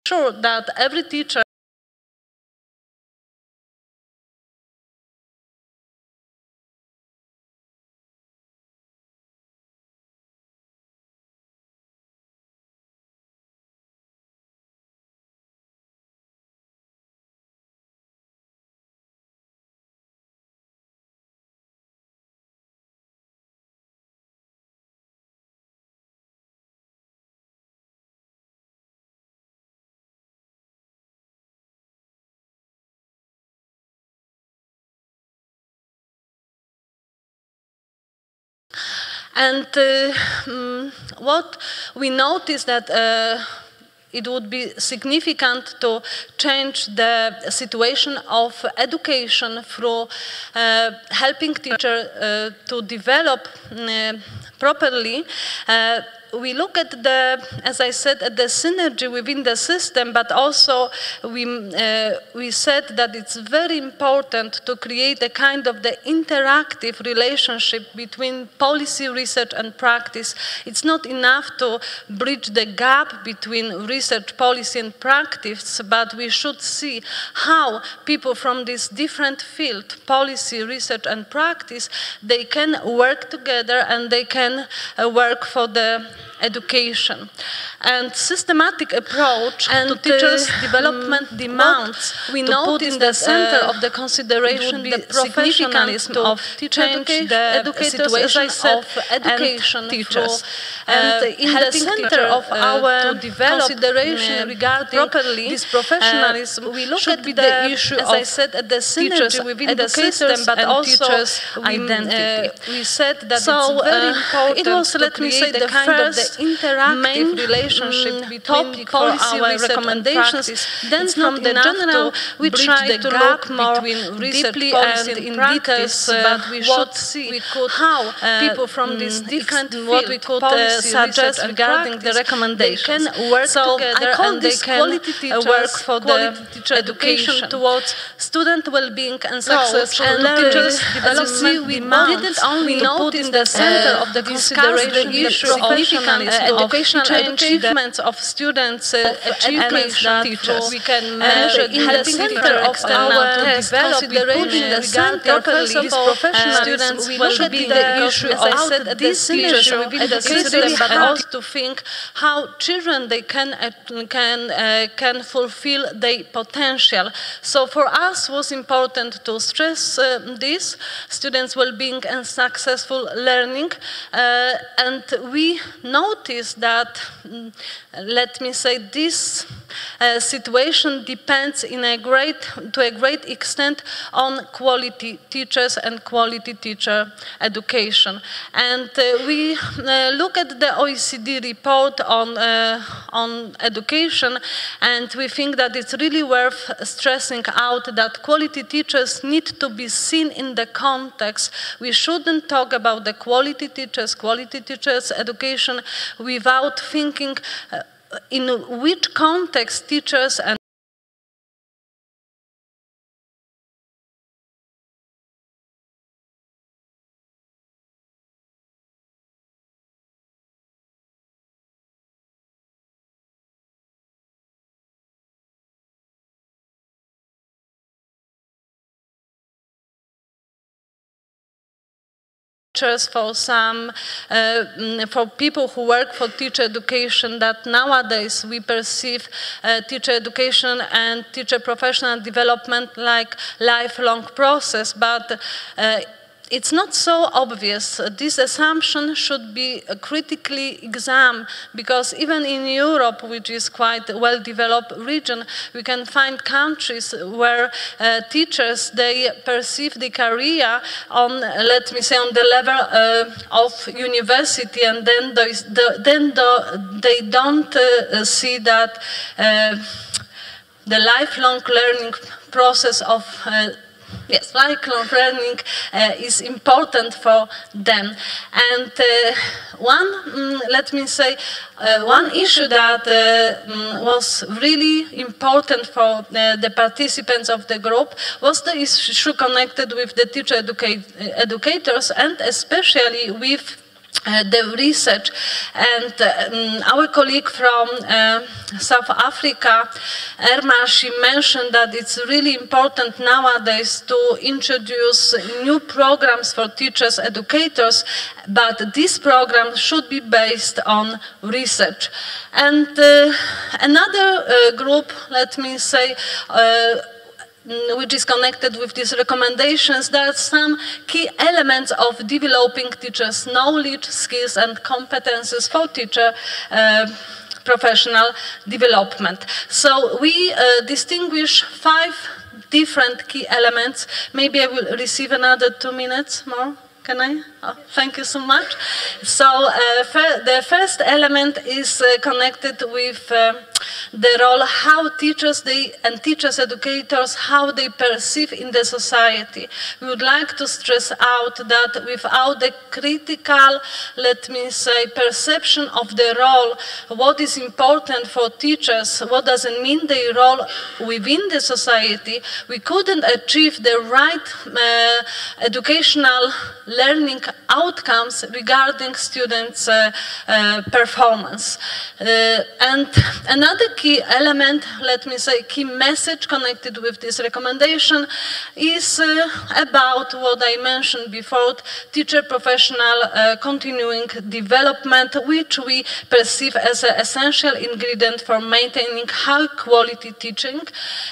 sure that every teacher And what we noticed that it would be significant to change the situation of education through helping teachers to develop properly. We look at the, as I said, at the synergy within the system, but also we said that it's very important to create a kind of the interactive relationship between policy, research, and practice. It's not enough to bridge the gap between research, policy, and practice, but we should see how people from this different field, policy, research, and practice, they can work together and they can work for the education. And systematic approach to teachers' development demands we put in the center of the consideration the professionalism of teachers, the situation of education teachers, and in the center of our consideration regarding properly this professionalism, we look at the issue, as I said, at the synergy within the system, but also identity. We said that it's very important. It was, let me say, the first interactive relationship between policy, our recommendations. Then from the general, we try to look more deeply and in details, but we should see how people from these different what we could suggest regarding the recommendation can work together and they can work for the education towards student well-being and success and teachers' development. We didn't only put in the center of the consideration the issue of educational achievements of students, achievements that teachers. We can measure in the center of our consideration regarding this professional students. We look at the issue, as I said, at the synergy within the system, but also to think how children they can fulfill their potential. So for us, it was important to stress this students' well-being and successful learning, and we noticed that, let me say, this situation depends to a great extent on quality teachers and quality teacher education. And we look at the OECD report on education, and we think that it's really worth stressing out that quality teachers need to be seen in the context. We shouldn't talk about the quality teachers education without thinking in which context teachers and for some, for people who work for teacher education, that nowadays we perceive teacher education and teacher professional development like lifelong process, but it's not so obvious. This assumption should be critically examined, because even in Europe, which is quite a well-developed region, we can find countries where teachers, they perceive the career on, let me say, on the level of university, and then they don't see that the lifelong learning process of yes, lifelong learning is important for them. And let me say, one issue that was really important for the participants of the group was the issue connected with the teacher educators, and especially with the research. And our colleague from South Africa, Irma, she mentioned that it's really important nowadays to introduce new programs for teachers, educators, but these programs should be based on research. And another group, let me say, which is connected with these recommendations, there are some key elements of developing teachers' knowledge, skills, and competences for teacher professional development. So we distinguish 5 different key elements. Maybe I will receive another 2 minutes more. Can I? Oh, thank you so much. So the first element is connected with the role how teachers and teachers educators, how they perceive in the society. We would like to stress out that without the critical, let me say, perception of the role, what is important for teachers, what does it mean their role within the society, we couldn't achieve the right educational learning outcomes regarding students' performance. And another key element, let me say, key message connected with this recommendation is about what I mentioned before, teacher professional continuing development, which we perceive as an essential ingredient for maintaining high quality teaching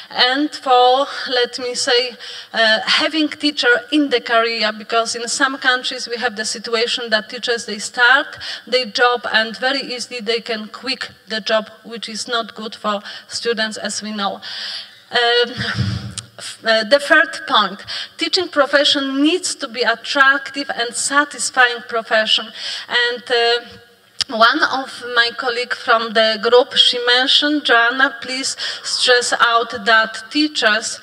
and for, let me say, having teacher in the career, because in some countries we have the situation that teachers, they start their job and very easily they can quit the job, which is not good for students, as we know. The third point, teaching profession needs to be attractive and satisfying profession. And one of my colleagues from the group, she mentioned, Joanna, please stress out that teachers,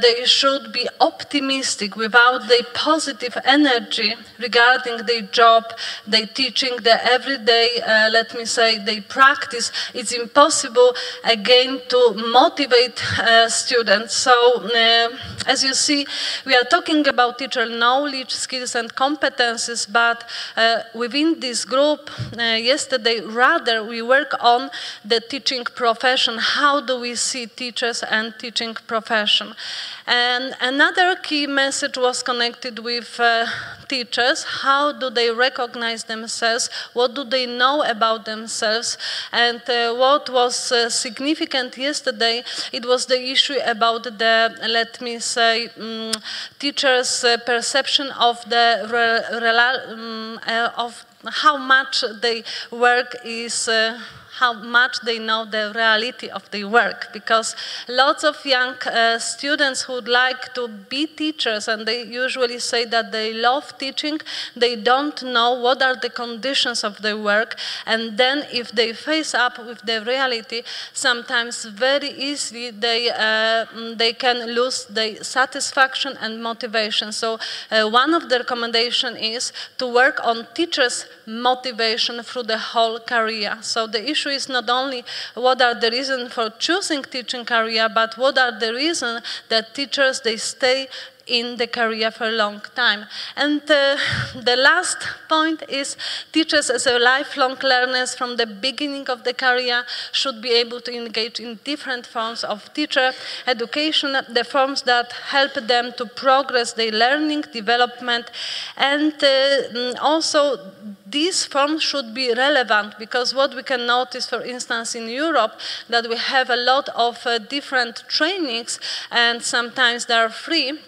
they should be optimistic. Without the positive energy regarding their job, their teaching, their everyday, let me say, their practice, it's impossible, again, to motivate students. So, as you see, we are talking about teacher knowledge, skills, and competencies, but within this group, yesterday, rather, we work on the teaching profession. How do we see teachers and teaching profession? And another key message was connected with teachers. How do they recognize themselves? What do they know about themselves? And what was significant yesterday, it was the issue about the, let me say, teachers' perception of the of how much their work is, how much they know the reality of their work, because lots of young students who would like to be teachers, and they usually say that they love teaching, they don't know what are the conditions of their work, and then if they face up with the reality, sometimes very easily they can lose their satisfaction and motivation. So one of the recommendations is to work on teachers' motivation through the whole career. So the issue is not only what are the reasons for choosing teaching career, but what are the reasons that teachers, they stay in the career for a long time. And the last point is teachers as a lifelong learners from the beginning of the career should be able to engage in different forms of teacher education, the forms that help them to progress their learning, development, and also these forms should be relevant, because what we can notice, for instance, in Europe, that we have a lot of different trainings, and sometimes they are free,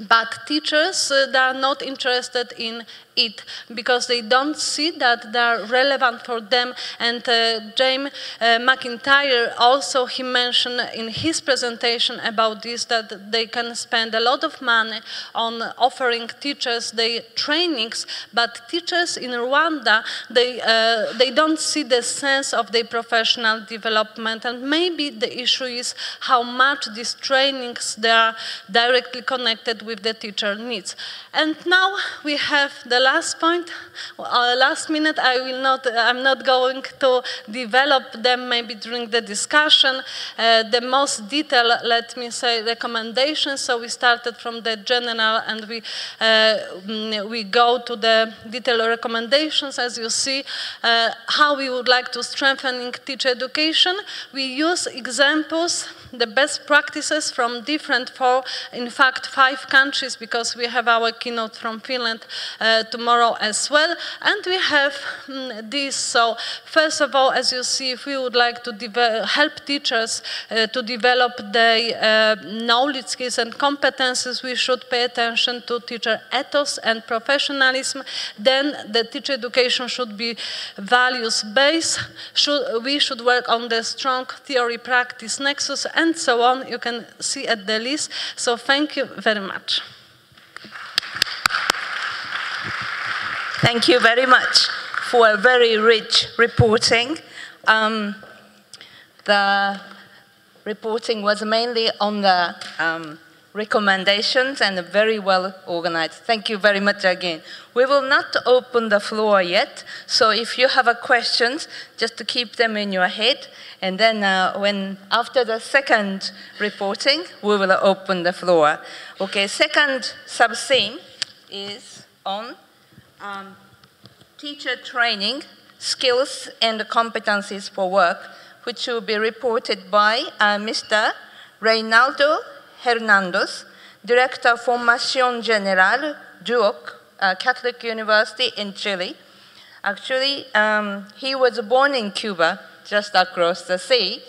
but teachers, they are not interested in it because they don't see that they are relevant for them. And James McIntyre also, he mentioned in his presentation about this, that they can spend a lot of money on offering teachers their trainings, but teachers in Rwanda, they don't see the sense of their professional development. And maybe the issue is how much these trainings, they are directly connected with the teacher needs. And now we have the last point, last minute, I'm not going to develop them maybe during the discussion. The most detailed, let me say, recommendations. So we started from the general and we go to the detailed recommendations, as you see, how we would like to strengthen teacher education. We use examples, the best practices from different in fact, 5 countries, because we have our keynote from Finland tomorrow as well. And we have this. So first of all, as you see, if we would like to help teachers to develop their knowledge, skills, and competencies, we should pay attention to teacher ethos and professionalism. Then the teacher education should be values-based. We should work on the strong theory-practice nexus, and so on. You can see at the list. So thank you very much. Thank you very much for a very rich reporting. The reporting was mainly on the recommendations and very well organized. Thank you very much again. We will not open the floor yet, so if you have questions, just to keep them in your head, and then after the second reporting, we will open the floor. Okay, second sub-theme is on teacher training, skills and competencies for work, which will be reported by Mr. Reynaldo Hernandez, Director of Formación General, DUOC, Catholic University in Chile. Actually, he was born in Cuba, just across the sea,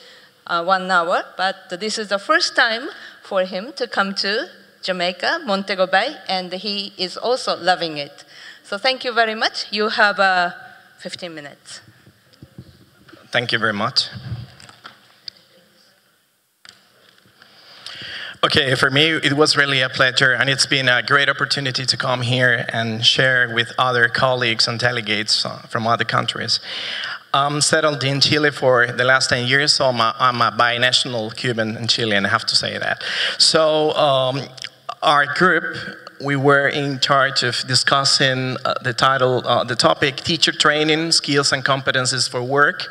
1 hour, but this is the first time for him to come to Jamaica, Montego Bay, and he is also loving it. So thank you very much. You have 15 minutes. Thank you very much. Okay, for me, it was really a pleasure, and it's been a great opportunity to come here and share with other colleagues and delegates from other countries. I'm settled in Chile for the last 10 years, so I'm a binational Cuban and Chilean, I have to say that. So our group, we were in charge of discussing the topic, teacher training, skills and competencies for work.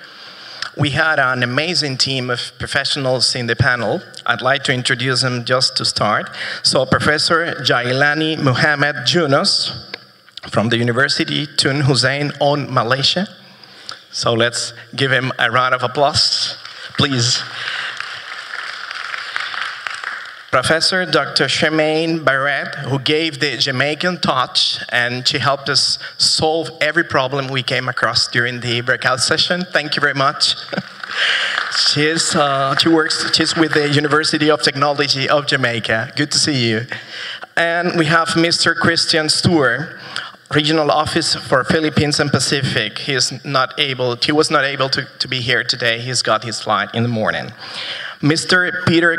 We had an amazing team of professionals in the panel. I'd like to introduce them just to start. So Professor Jailani Muhammad Yunus from the University Tun Hussein on Malaysia. So let's give him a round of applause, please. Professor Dr. Charmaine Barrett, who gave the Jamaican touch, and she helped us solve every problem we came across during the breakout session. Thank you very much. She's with the University of Technology of Jamaica. Good to see you. And we have Mr. Christian Stewart, Regional Office for Philippines and Pacific. He was not able to be here today. He's got his flight in the morning. Mr. Peter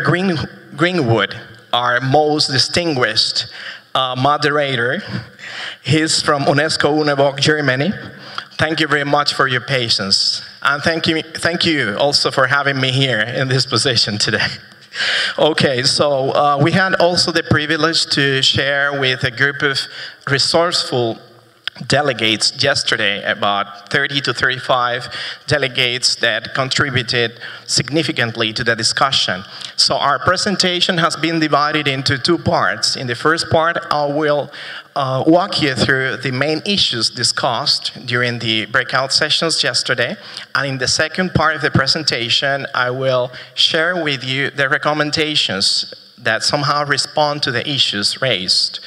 Greenwood, our most distinguished moderator. He's from UNESCO Unabog, Germany. Thank you very much for your patience. And thank you also for having me here in this position today. Okay, so we had also the privilege to share with a group of resourceful delegates yesterday, about 30 to 35 delegates that contributed significantly to the discussion. So our presentation has been divided into 2 parts. In the first part, I will walk you through the main issues discussed during the breakout sessions yesterday. And in the second part of the presentation, I will share with you the recommendations that somehow respond to the issues raised.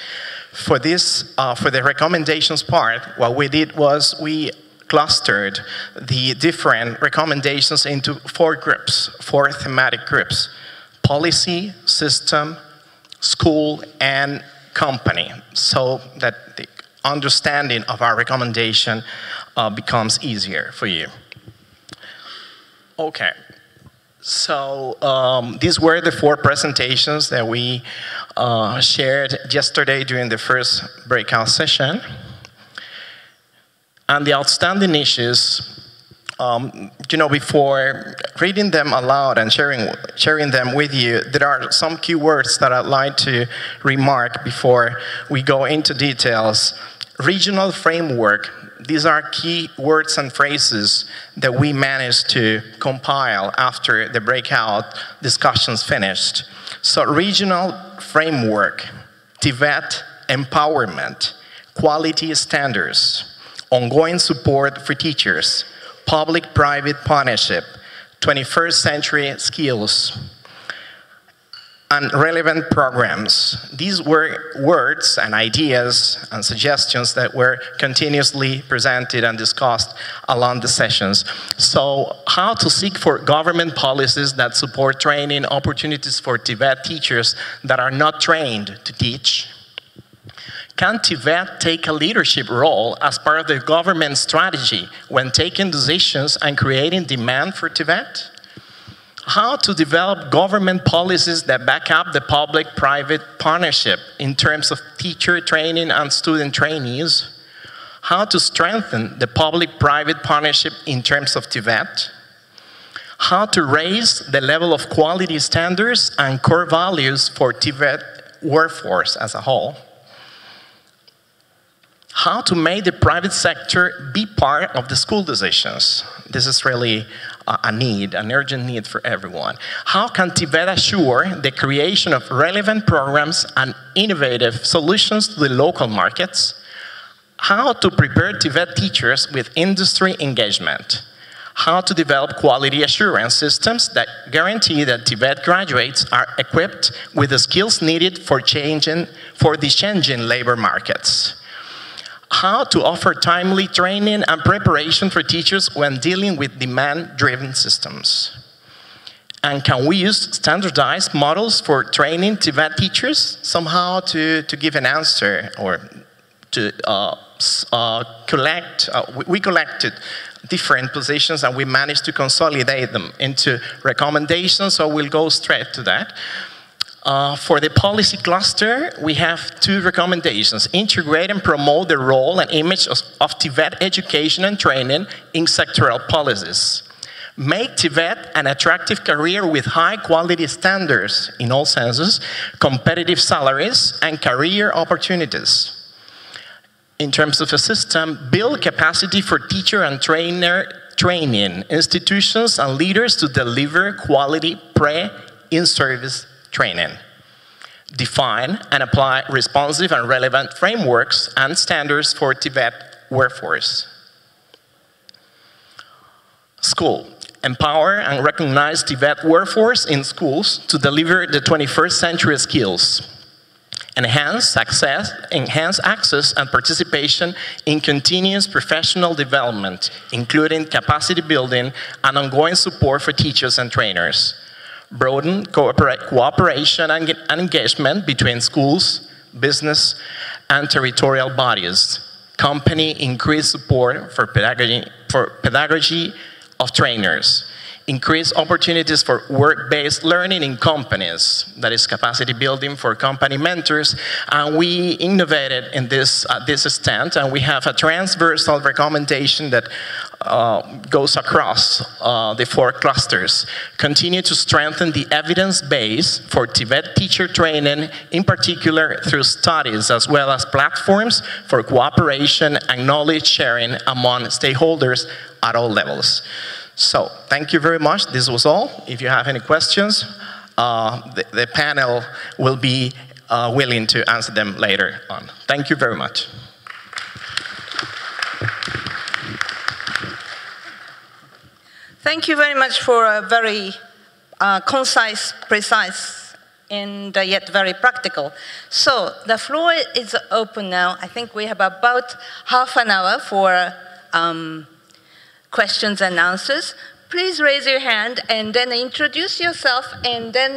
For the recommendations part, what we did was we clustered the different recommendations into 4 groups, 4 thematic groups: policy, system, school, and company, so that the understanding of our recommendation becomes easier for you. Okay. So these were the 4 presentations that we shared yesterday during the first breakout session. And the outstanding issues, before reading them aloud and sharing them with you, there are some key words that I'd like to remark before we go into details. Regional framework. These are key words and phrases that we managed to compile after the breakout discussions finished. So regional framework, TVET empowerment, quality standards, ongoing support for teachers, public-private partnership, 21st century skills, and relevant programs. These were words and ideas and suggestions that were continuously presented and discussed along the sessions. So how to seek for government policies that support training opportunities for TVET teachers that are not trained to teach? Can TVET take a leadership role as part of the government strategy when taking decisions and creating demand for TVET? How to develop government policies that back up the public-private partnership in terms of teacher training and student trainees? How to strengthen the public-private partnership in terms of TVET? How to raise the level of quality standards and core values for TVET workforce as a whole? How to make the private sector be part of the school decisions? This is really a need, an urgent need for everyone. How can TVET assure the creation of relevant programs and innovative solutions to the local markets? How to prepare TVET teachers with industry engagement? How to develop quality assurance systems that guarantee that TVET graduates are equipped with the skills needed for the changing labor markets? How to offer timely training and preparation for teachers when dealing with demand-driven systems? And can we use standardized models for training TVET teachers somehow to give an answer or to we collected different positions and we managed to consolidate them into recommendations, so we'll go straight to that. For the policy cluster, we have two recommendations. Integrate and promote the role and image of TVET education and training in sectoral policies. Make TVET an attractive career with high quality standards in all senses, competitive salaries, and career opportunities. In terms of a system, build capacity for teacher and trainer training, institutions and leaders to deliver quality in-service training. Define and apply responsive and relevant frameworks and standards for TVET workforce. School. Empower and recognize TVET workforce in schools to deliver the 21st century skills. Enhance access and participation in continuous professional development, including capacity building and ongoing support for teachers and trainers. Broaden cooperation and engagement between schools, business, and territorial bodies. Company increased support for pedagogy of trainers. Increase opportunities for work-based learning in companies, that is capacity building for company mentors. And we innovated in this stand, and we have a transversal recommendation that goes across the 4 clusters. Continue to strengthen the evidence base for TVET teacher training, in particular through studies, as well as platforms for cooperation and knowledge sharing among stakeholders at all levels. So, thank you very much. This was all. If you have any questions, the panel will be willing to answer them later on. Thank you very much. Thank you very much for a very concise, precise, and yet very practical. So, the floor is open now. I think we have about half an hour for questions and answers. Please raise your hand and then introduce yourself, and then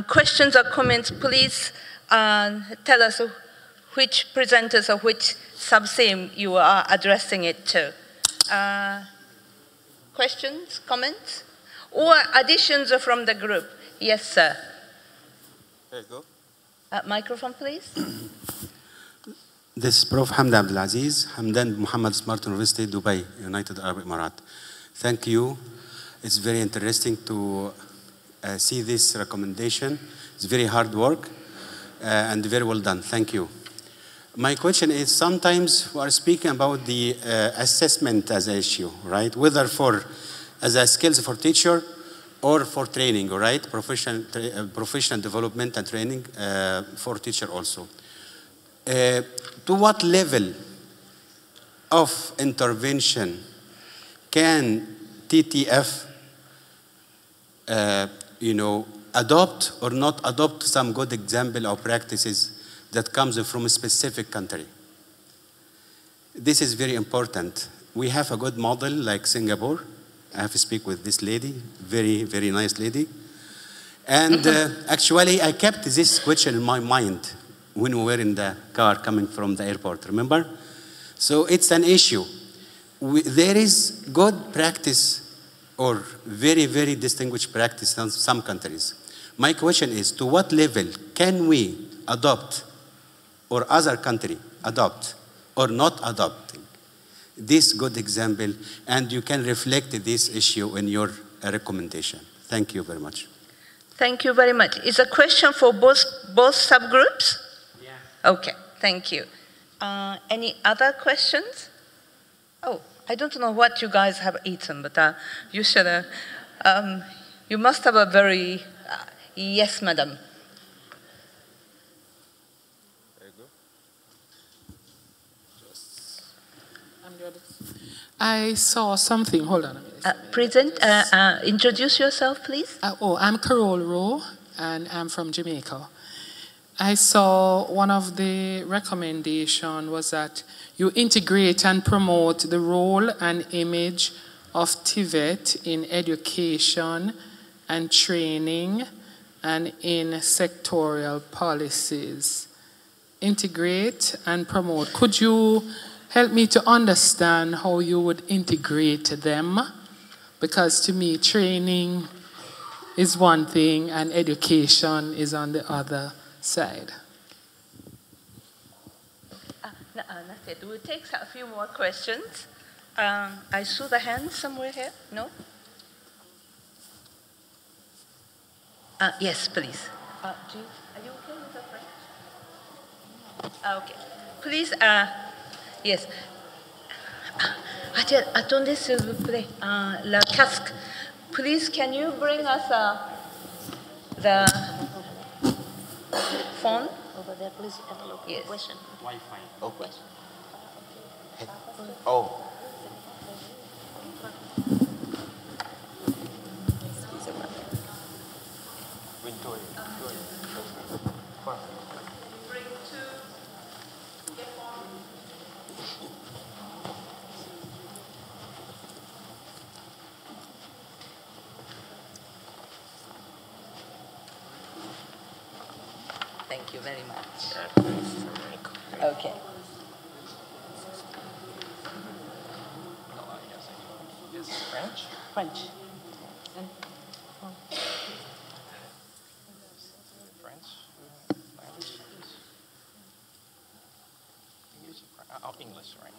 questions or comments, please tell us which presenters or which sub-theme you are addressing it to. Questions, comments, or additions from the group? Yes, sir. There you go. Microphone, please. This is Prof. Hamdan Abdulaziz, Hamdan Muhammad Smart University, Dubai, United Arab Emirates. Thank you. It's very interesting to see this recommendation. It's very hard work and very well done. Thank you. My question is, sometimes we are speaking about the assessment as an issue, right? Whether as a skills for teacher or for training, right? Professional development and training for teacher also. To what level of intervention can TTF, adopt or not adopt some good example or practices that comes from a specific country? This is very important. We have a good model like Singapore. I have to speak with this lady, very, very nice lady. And actually, I kept this question in my mind when we were in the car coming from the airport, remember? So it's an issue. There is good practice or very, very distinguished practice in some countries. My question is, to what level can we adopt or other country adopt or not adopting this good example, and you can reflect this issue in your recommendation. Thank you very much. Thank you very much. Is a question for both subgroups? Yeah. Okay, thank you. Any other questions? Oh, I don't know what you guys have eaten, but you should, you must have a very, yes, madam. I saw something, hold on a minute. Introduce yourself, please. I'm Carol Rowe, and I'm from Jamaica. I saw one of the recommendations was that you integrate and promote the role and image of TVET in education and training and in sectorial policies. Integrate and promote. Could you help me to understand how you would integrate them? Because to me, training is one thing and education is on the other side. We'll take a few more questions. I saw the hand somewhere here. No? Yes, please. Are you okay with the French? Okay. Please, yes. Attendez, s'il vous plaît. Le casque. Please, can you bring us the phone? Over there, please have a look. Yes. Question. Wi-Fi. Okay. Oh. Thank you very much. Okay. French? French. French? English, right?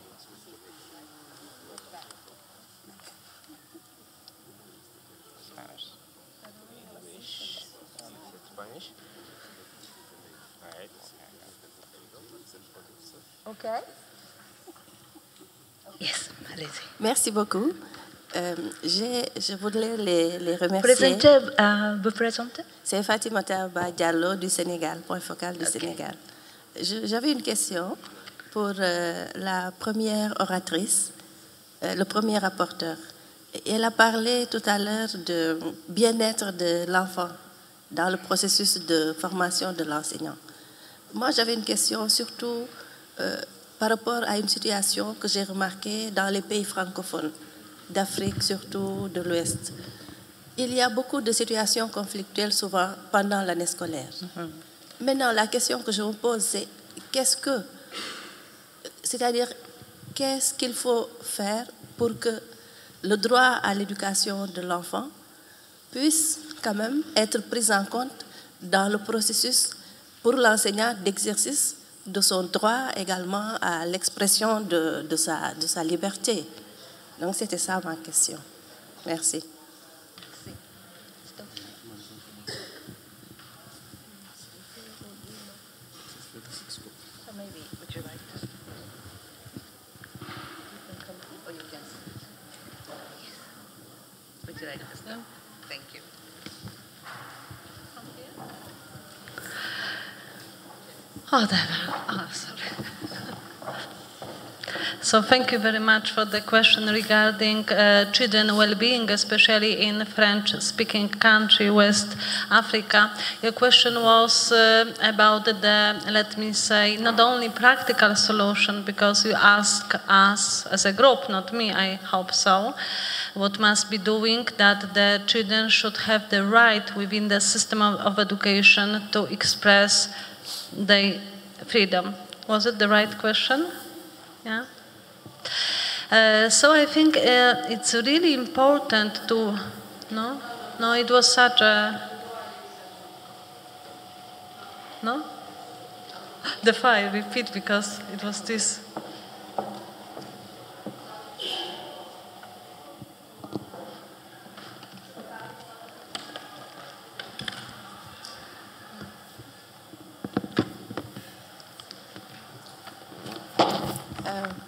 Spanish. English. Spanish. Right. Okay. Yes, allez-y. Merci beaucoup. Je voudrais les remercier. Vous présentez? C'est Fatimata Diallo du Sénégal, point focal du Sénégal. J'avais une question pour la première oratrice, le premier rapporteur. Elle a parlé tout à l'heure de bien-être de l'enfant dans le processus de formation de l'enseignant. Moi, j'avais une question surtout par rapport à une situation que j'ai remarquée dans les pays francophones, d'Afrique, surtout de l'Ouest. Il y a beaucoup de situations conflictuelles souvent pendant l'année scolaire. Maintenant, la question que je me pose, c'est qu'est-ce qu'il faut faire pour que le droit à l'éducation de l'enfant puisse quand même être pris en compte dans le processus pour l'enseignant d'exercice de son droit également à l'expression de sa liberté. Donc c'était ça ma question. Merci. So maybe, would you like Thank you. Oh, sorry. So thank you very much for the question regarding children well-being, especially in French-speaking country, West Africa. Your question was about the, let me say, not only practical solution, because you ask us as a group, not me, I hope so, what must be doing, that the children should have the right within the system of education to express their freedom. Was it the right question? Yeah. So I think it's really important to, no, it was such a, no? The file, repeat, because it was this.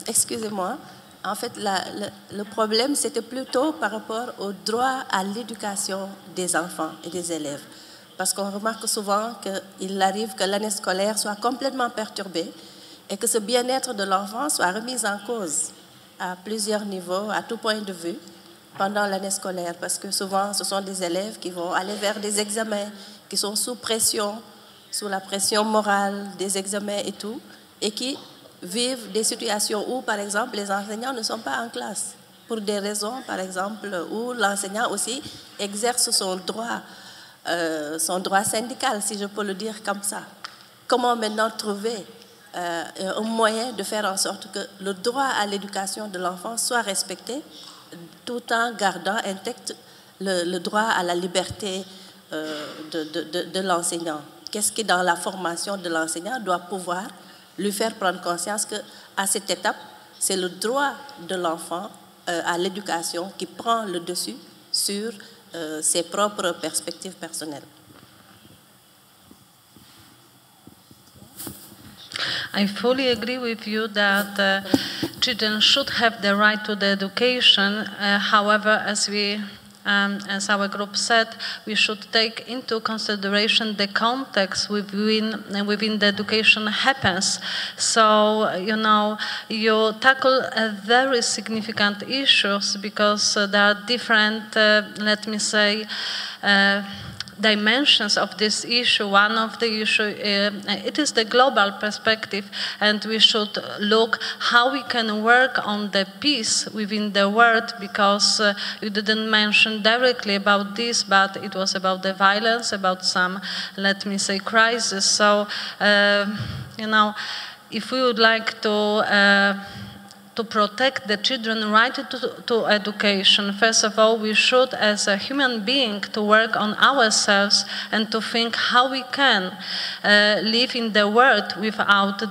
Excusez-moi. En fait, le problème, c'était plutôt par rapport au droit à l'éducation des enfants et des élèves. Parce qu'on remarque souvent qu'il arrive que l'année scolaire soit complètement perturbée et que ce bien-être de l'enfant soit remis en cause à plusieurs niveaux, à tout point de vue, pendant l'année scolaire. Parce que souvent, ce sont des élèves qui vont aller vers des examens, qui sont sous pression, sous la pression morale des examens et tout, et qui vivent des situations où, par exemple, les enseignants ne sont pas en classe, pour des raisons, par exemple, où l'enseignant aussi exerce son droit syndical, si je peux le dire comme ça. Comment maintenant trouver un moyen de faire en sorte que le droit à l'éducation de l'enfant soit respecté, tout en gardant intact le droit à la liberté de l'enseignant? Qu'est-ce qui, dans la formation de l'enseignant, doit pouvoir lui faire prendre conscience qu'à cette étape, c'est le droit de l'enfant à l'éducation qui prend le dessus sur ses propres perspectives personnelles. I fully agree with you that children should have the right to the education. However, as our group said, we should take into consideration the context within the education happens. So, you tackle very significant issues because there are different, let me say, dimensions of this issue. One of the issue, it is the global perspective, and we should look how we can work on the peace within the world, because you didn't mention directly about this, but it was about the violence, about some, let me say, crisis. So, if we would like to protect the children's right to education, first of all, we should, as a human being, to work on ourselves and to think how we can live in the world without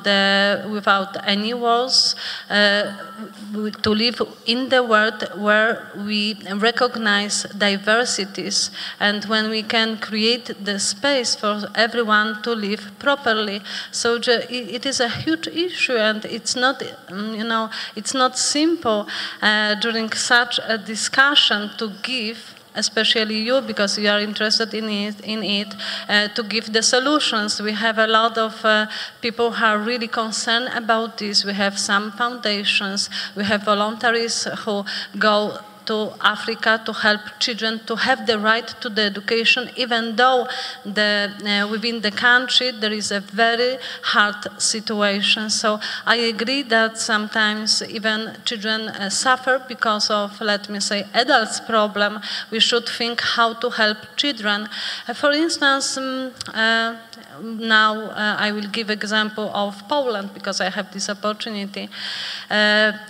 any walls, to live in the world where we recognize diversities, and when we can create the space for everyone to live properly. So it is a huge issue, and it's not, it's not simple during such a discussion to give, especially you, because you are interested in it, to give the solutions. We have a lot of people who are really concerned about this. We have some foundations, we have voluntaries who go to Africa to help children to have the right to the education, even though within the country there is a very hard situation. So I agree that sometimes even children suffer because of, let me say, adults' problem. We should think how to help children. For instance, now I will give example of Poland because I have this opportunity.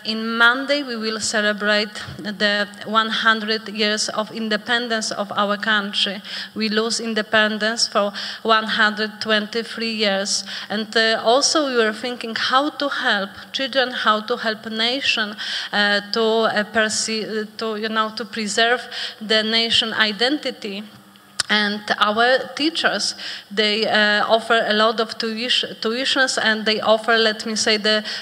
In Monday we will celebrate the 100 years of independence of our country. We lose independence for 123 years. And also we were thinking how to help children, how to help a nation to preserve the nation identity. And our teachers, they offer a lot of tuitions, and they offer, let me say,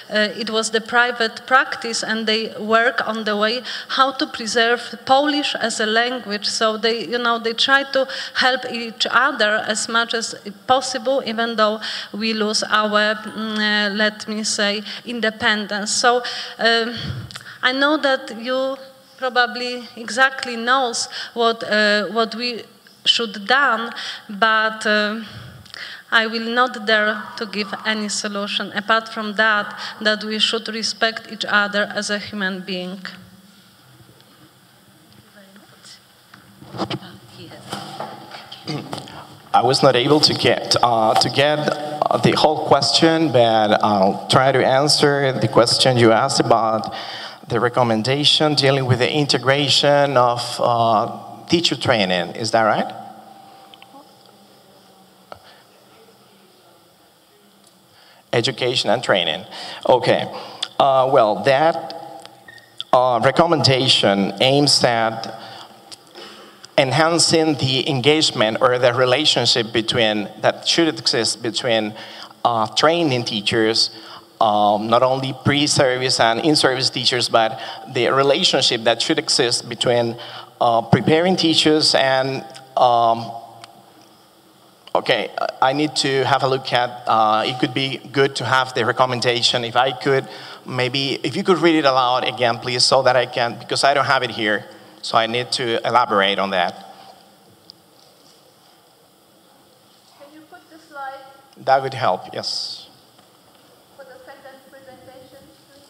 it was the private practice, and they work on the way how to preserve Polish as a language. So they, they try to help each other as much as possible, even though we lose our, let me say, independence. So I know that you probably exactly knows what we should done, but I will not dare to give any solution apart from that we should respect each other as a human being. I was not able to get the whole question, but I'll try to answer the question you asked about the recommendation dealing with the integration of teacher training. Is that right? Education and training. Okay. Well, that recommendation aims at enhancing the engagement or the relationship that should exist between training teachers, not only pre-service and in-service teachers, but the relationship that should exist between preparing teachers and, okay, I need to have a look at, it could be good to have the recommendation. If I could, maybe, if you could read it aloud again, please, so that I can, because I don't have it here, so I need to elaborate on that. Can you put the slide? That would help, yes. For the sentence presentation, please.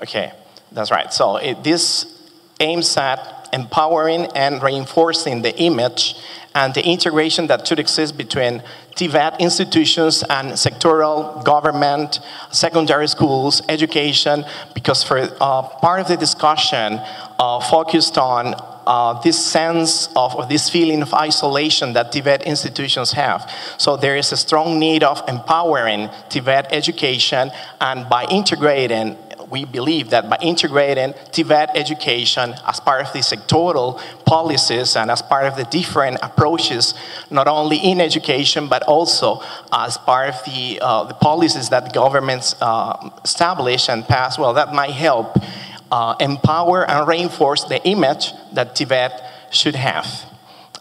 Okay, that's right. So this aims at empowering and reinforcing the image and the integration that should exist between TVET institutions and sectoral government, secondary schools, education, because for part of the discussion focused on this sense of, or this feeling of isolation that TVET institutions have. So there is a strong need of empowering TVET education, and by integrating, we believe that by integrating TVET education as part of the sectoral policies and as part of the different approaches, not only in education, but also as part of the policies that governments establish and pass, well, that might help empower and reinforce the image that TVET should have.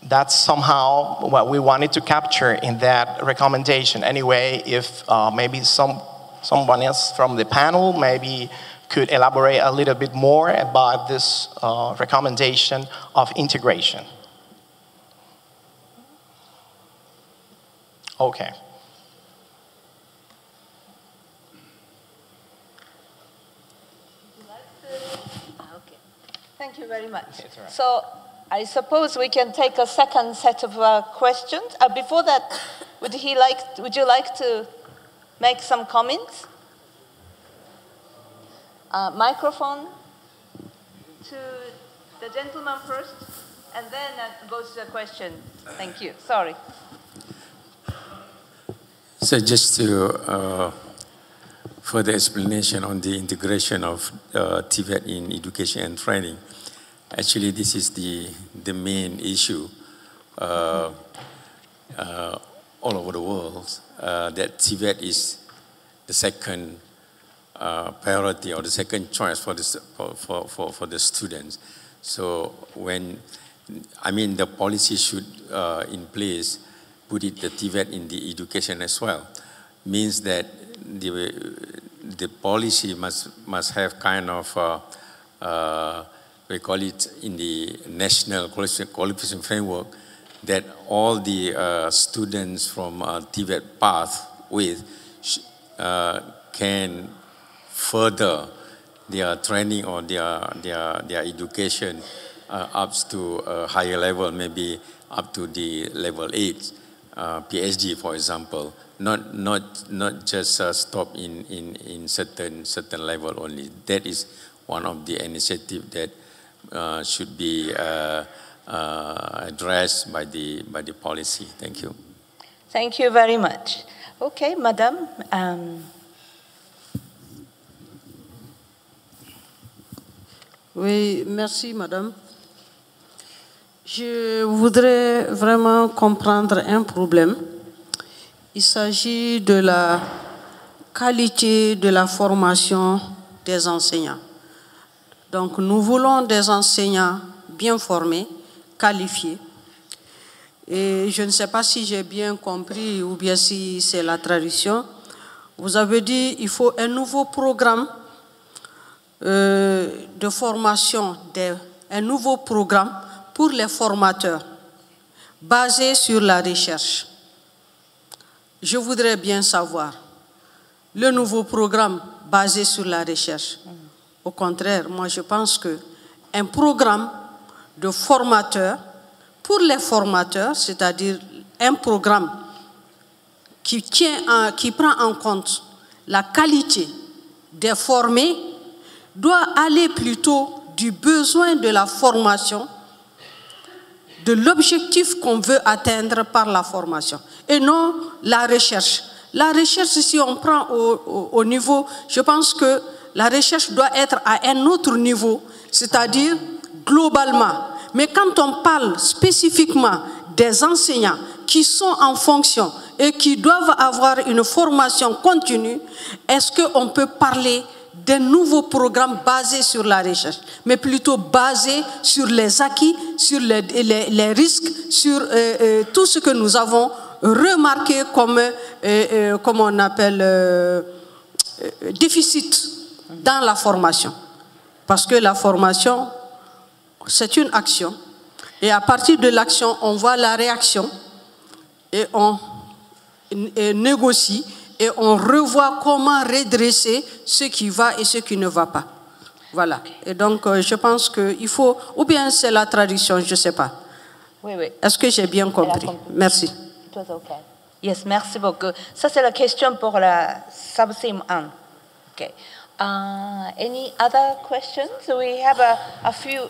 That's somehow what we wanted to capture in that recommendation. Anyway, if maybe someone else from the panel maybe could elaborate a little bit more about this recommendation of integration. Okay. Okay. Thank you very much. It's all right. So I suppose we can take a second set of questions. Before that, would you like to make some comments? Microphone to the gentleman first, and then goes to the question. Thank you. Sorry. So just to further explanation on the integration of TVET in education and training, actually this is the main issue all over the world, that TVET is the second priority or the second choice for the students. So when, I mean, the policy should in place put it the TVET in the education as well. Means that the policy must have kind of we call it in the national qualification framework, that all the students from TVET path with can further their training or their education up to a higher level, maybe up to the level 8, PhD, for example. Not just stop in certain level only. That is one of the initiatives that should be addressed by the policy. Thank you. Thank you very much. Okay, Madam. Oui, merci, Madame. Je voudrais vraiment comprendre un problème. Il s'agit de la qualité de la formation des enseignants. Donc, nous voulons des enseignants bien formés, qualifiés. Et je ne sais pas si j'ai bien compris ou bien si c'est la traduction. Vous avez dit qu'il faut un nouveau programme de formation, un nouveau programme pour les formateurs, basé sur la recherche. Je voudrais bien savoir, le nouveau programme basé sur la recherche. Au contraire, moi je pense qu'un programme de formateurs, pour les formateurs, c'est-à-dire un programme qui prend en compte la qualité des formés, doit aller plutôt du besoin de la formation, de l'objectif qu'on veut atteindre par la formation, et non la recherche. La recherche, si on prend au niveau, je pense que la recherche doit être à un autre niveau, c'est-à-dire globalement. Mais quand on parle spécifiquement des enseignants qui sont en fonction et qui doivent avoir une formation continue, est-ce qu'on peut parler d'un nouveau programme basé sur la recherche, mais plutôt basé sur les acquis, sur les risques, sur tout ce que nous avons remarqué comme on appelle déficit dans la formation. Parce que la formation, c'est une action. Et à partir de l'action, on voit la réaction et on négocie et on revoit comment redresser ce qui va et ce qui ne va pas. Voilà. Et donc, je pense qu'il faut, ou bien c'est la traduction, je ne sais pas. Oui, oui. Est-ce que j'ai bien compris? Merci. It was okay. Yes, merci beaucoup. Ça, c'est la question pour la sub-theme 1. Okay. Any other questions? We have a few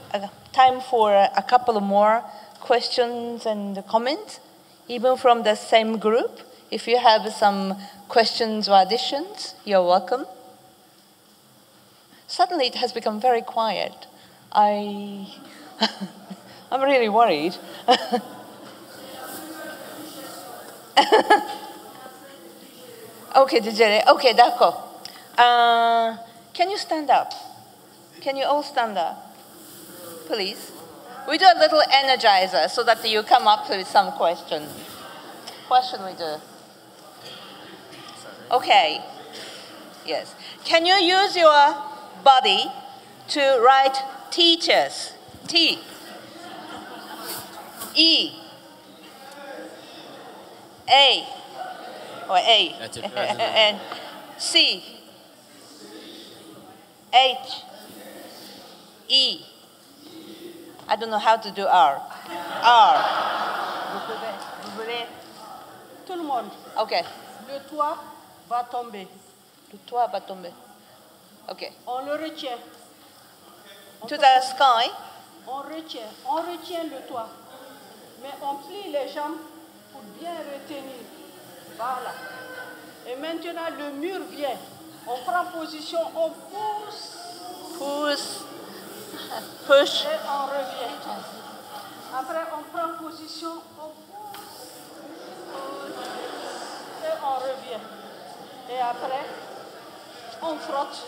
time for a couple more questions and comments, even from the same group. If you have some questions or additions, you're welcome. Suddenly it has become very quiet. I'm really worried. Okay, okay, d'accord. Can you stand up? Can you all stand up, please? We do a little energizer so that you come up with some questions. What should we do? Okay. Yes. Can you use your body to write teachers? T. E. A. Or A. And C. H. E. I don't know how to do R. R. Vous voulez? Tout le monde. Okay. Le toit va tomber. Le toit va tomber. Okay. On le retient. To the sky. On retient le toit. Mais on plie les jambes pour bien retenir. Voilà. Et maintenant, le mur vient. On prend position, on pousse. Pousse. Push. Et on revient. Après, on prend position, on pousse. Et on revient. Et après, on frotte.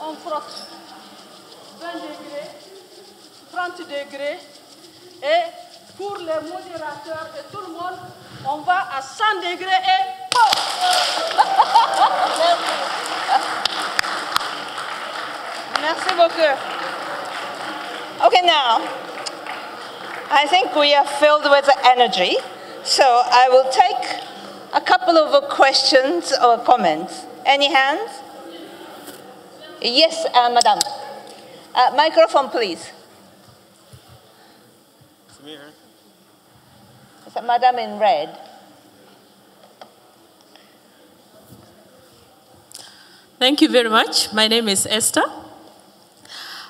On frotte. 20 degrés, 30 degrés. Et pour les modérateurs et tout le monde, on va à 100 degrés et Merci beaucoup. Okay, now, I think we are filled with energy, so I will take a couple of questions or comments. Any hands? Yes, madam. Microphone, please. Is that madam in red? Thank you very much. My name is Esther.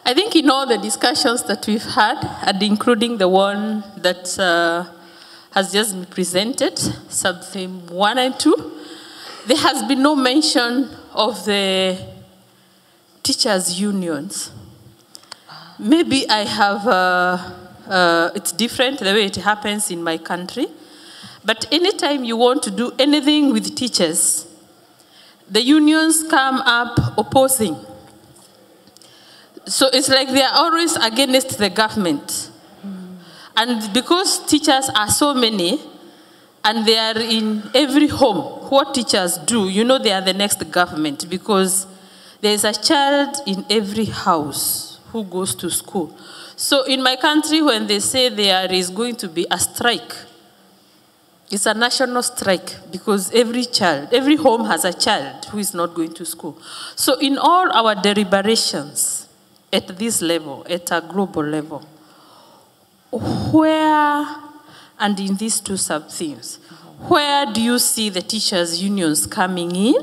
I think in all the discussions that we've had, and including the one that has just been presented, sub-theme 1 and 2, there has been no mention of the teachers' unions. Maybe I have, it's different the way it happens in my country, but anytime you want to do anything with teachers, the unions come up opposing. So it's like they are always against the government. And because teachers are so many, and they are in every home, what teachers do, you know they are the next government, because there is a child in every house who goes to school. So in my country, when they say there is going to be a strike, it's a national strike, because every child, every home has a child who is not going to school. So in all our deliberations at this level, at a global level, where, and in these two sub-themes, where do you see the teachers' unions coming in,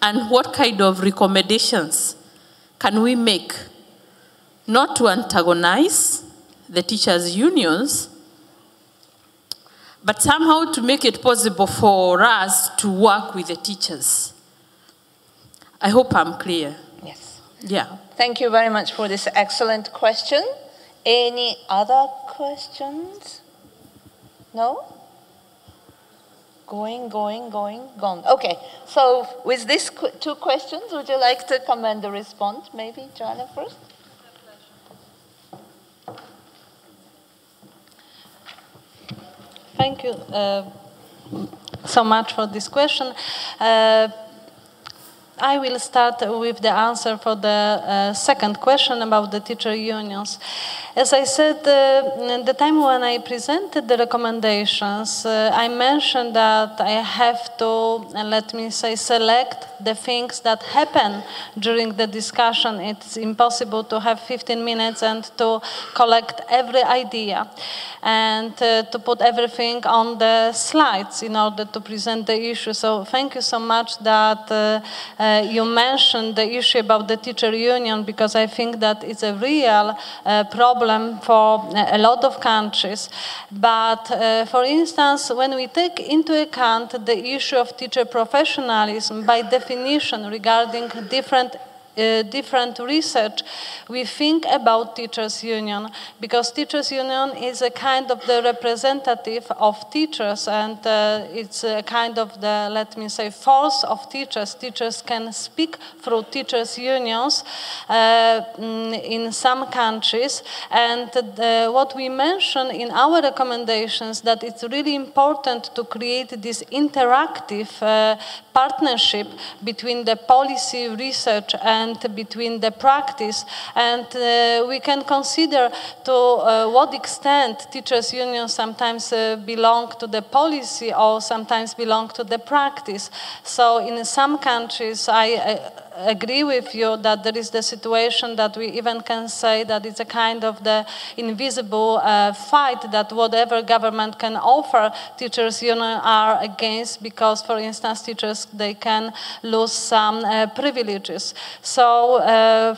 and what kind of recommendations can we make, not to antagonize the teachers' unions, but somehow to make it possible for us to work with the teachers? I hope I'm clear. Yes. Yeah. Thank you very much for this excellent question. Any other questions? No? Going, gone. Okay, so with these two questions, would you like to comment the response? Maybe Joanna first? Thank you so much for this question. I will start with the answer for the second question about the teacher unions. As I said, the time when I presented the recommendations, I mentioned that I have to, let me say, select the things that happen during the discussion. It's impossible to have 15 minutes and to collect every idea and to put everything on the slides in order to present the issue. So thank you so much that you mentioned the issue about the teacher union, because I think that it's a real problem for a lot of countries. But for instance, when we take into account the issue of teacher professionalism, by definition regarding different research, we think about teachers union, because teachers union is a kind of the representative of teachers, and it's a kind of the, let me say, force of teachers. Teachers can speak through teachers unions in some countries, and what we mention in our recommendations, that it's really important to create this interactive partnership between the policy research and between the practice, and we can consider to what extent teachers' unions sometimes belong to the policy or sometimes belong to the practice. So in some countries, I agree with you that there is the situation that we even can say that it's a kind of the invisible fight, that whatever government can offer, teachers' unions are against, because, for instance, teachers, they can lose some privileges. So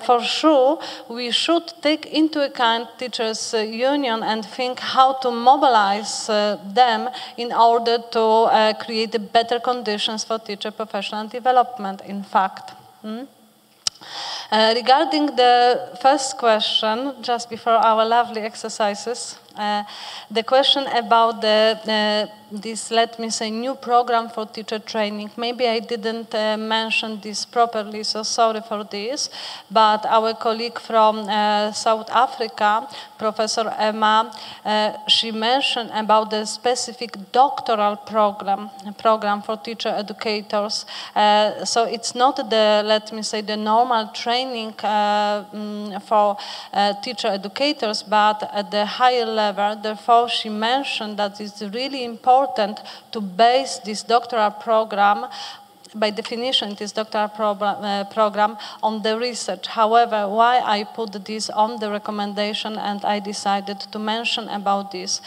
for sure, we should take into account teachers' union and think how to mobilize them in order to create better conditions for teacher professional development, in fact. Regarding the first question, just before our lovely exercises, the question about this, let me say, new program for teacher training. Maybe I didn't mention this properly, so sorry for this, but our colleague from South Africa, Professor Emma, she mentioned about the specific doctoral program for teacher educators. So it's not the, let me say, the normal training for teacher educators, but at the higher level. Therefore, she mentioned that it's really important to base this doctoral program by definition, it is doctoral program on the research. However, why I put this on the recommendation and I decided to mention about this.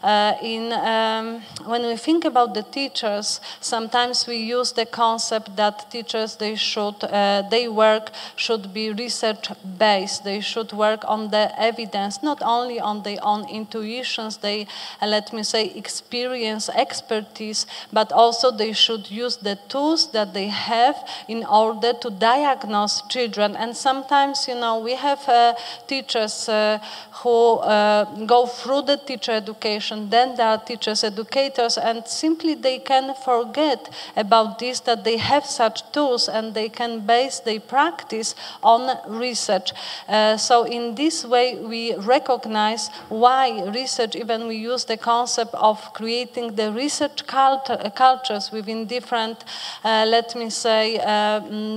When we think about the teachers, sometimes we use the concept that teachers, their work should be research-based. They should work on the evidence, not only on their own intuitions, they, let me say, experience, expertise, but also they should use the tools that they have in order to diagnose children. And sometimes, you know, we have teachers who go through the teacher education, then there are teachers educators, and simply they can forget about this, that they have such tools and they can base their practice on research. So in this way we recognize why research, even we use the concept of creating the research cultures within different, let me say,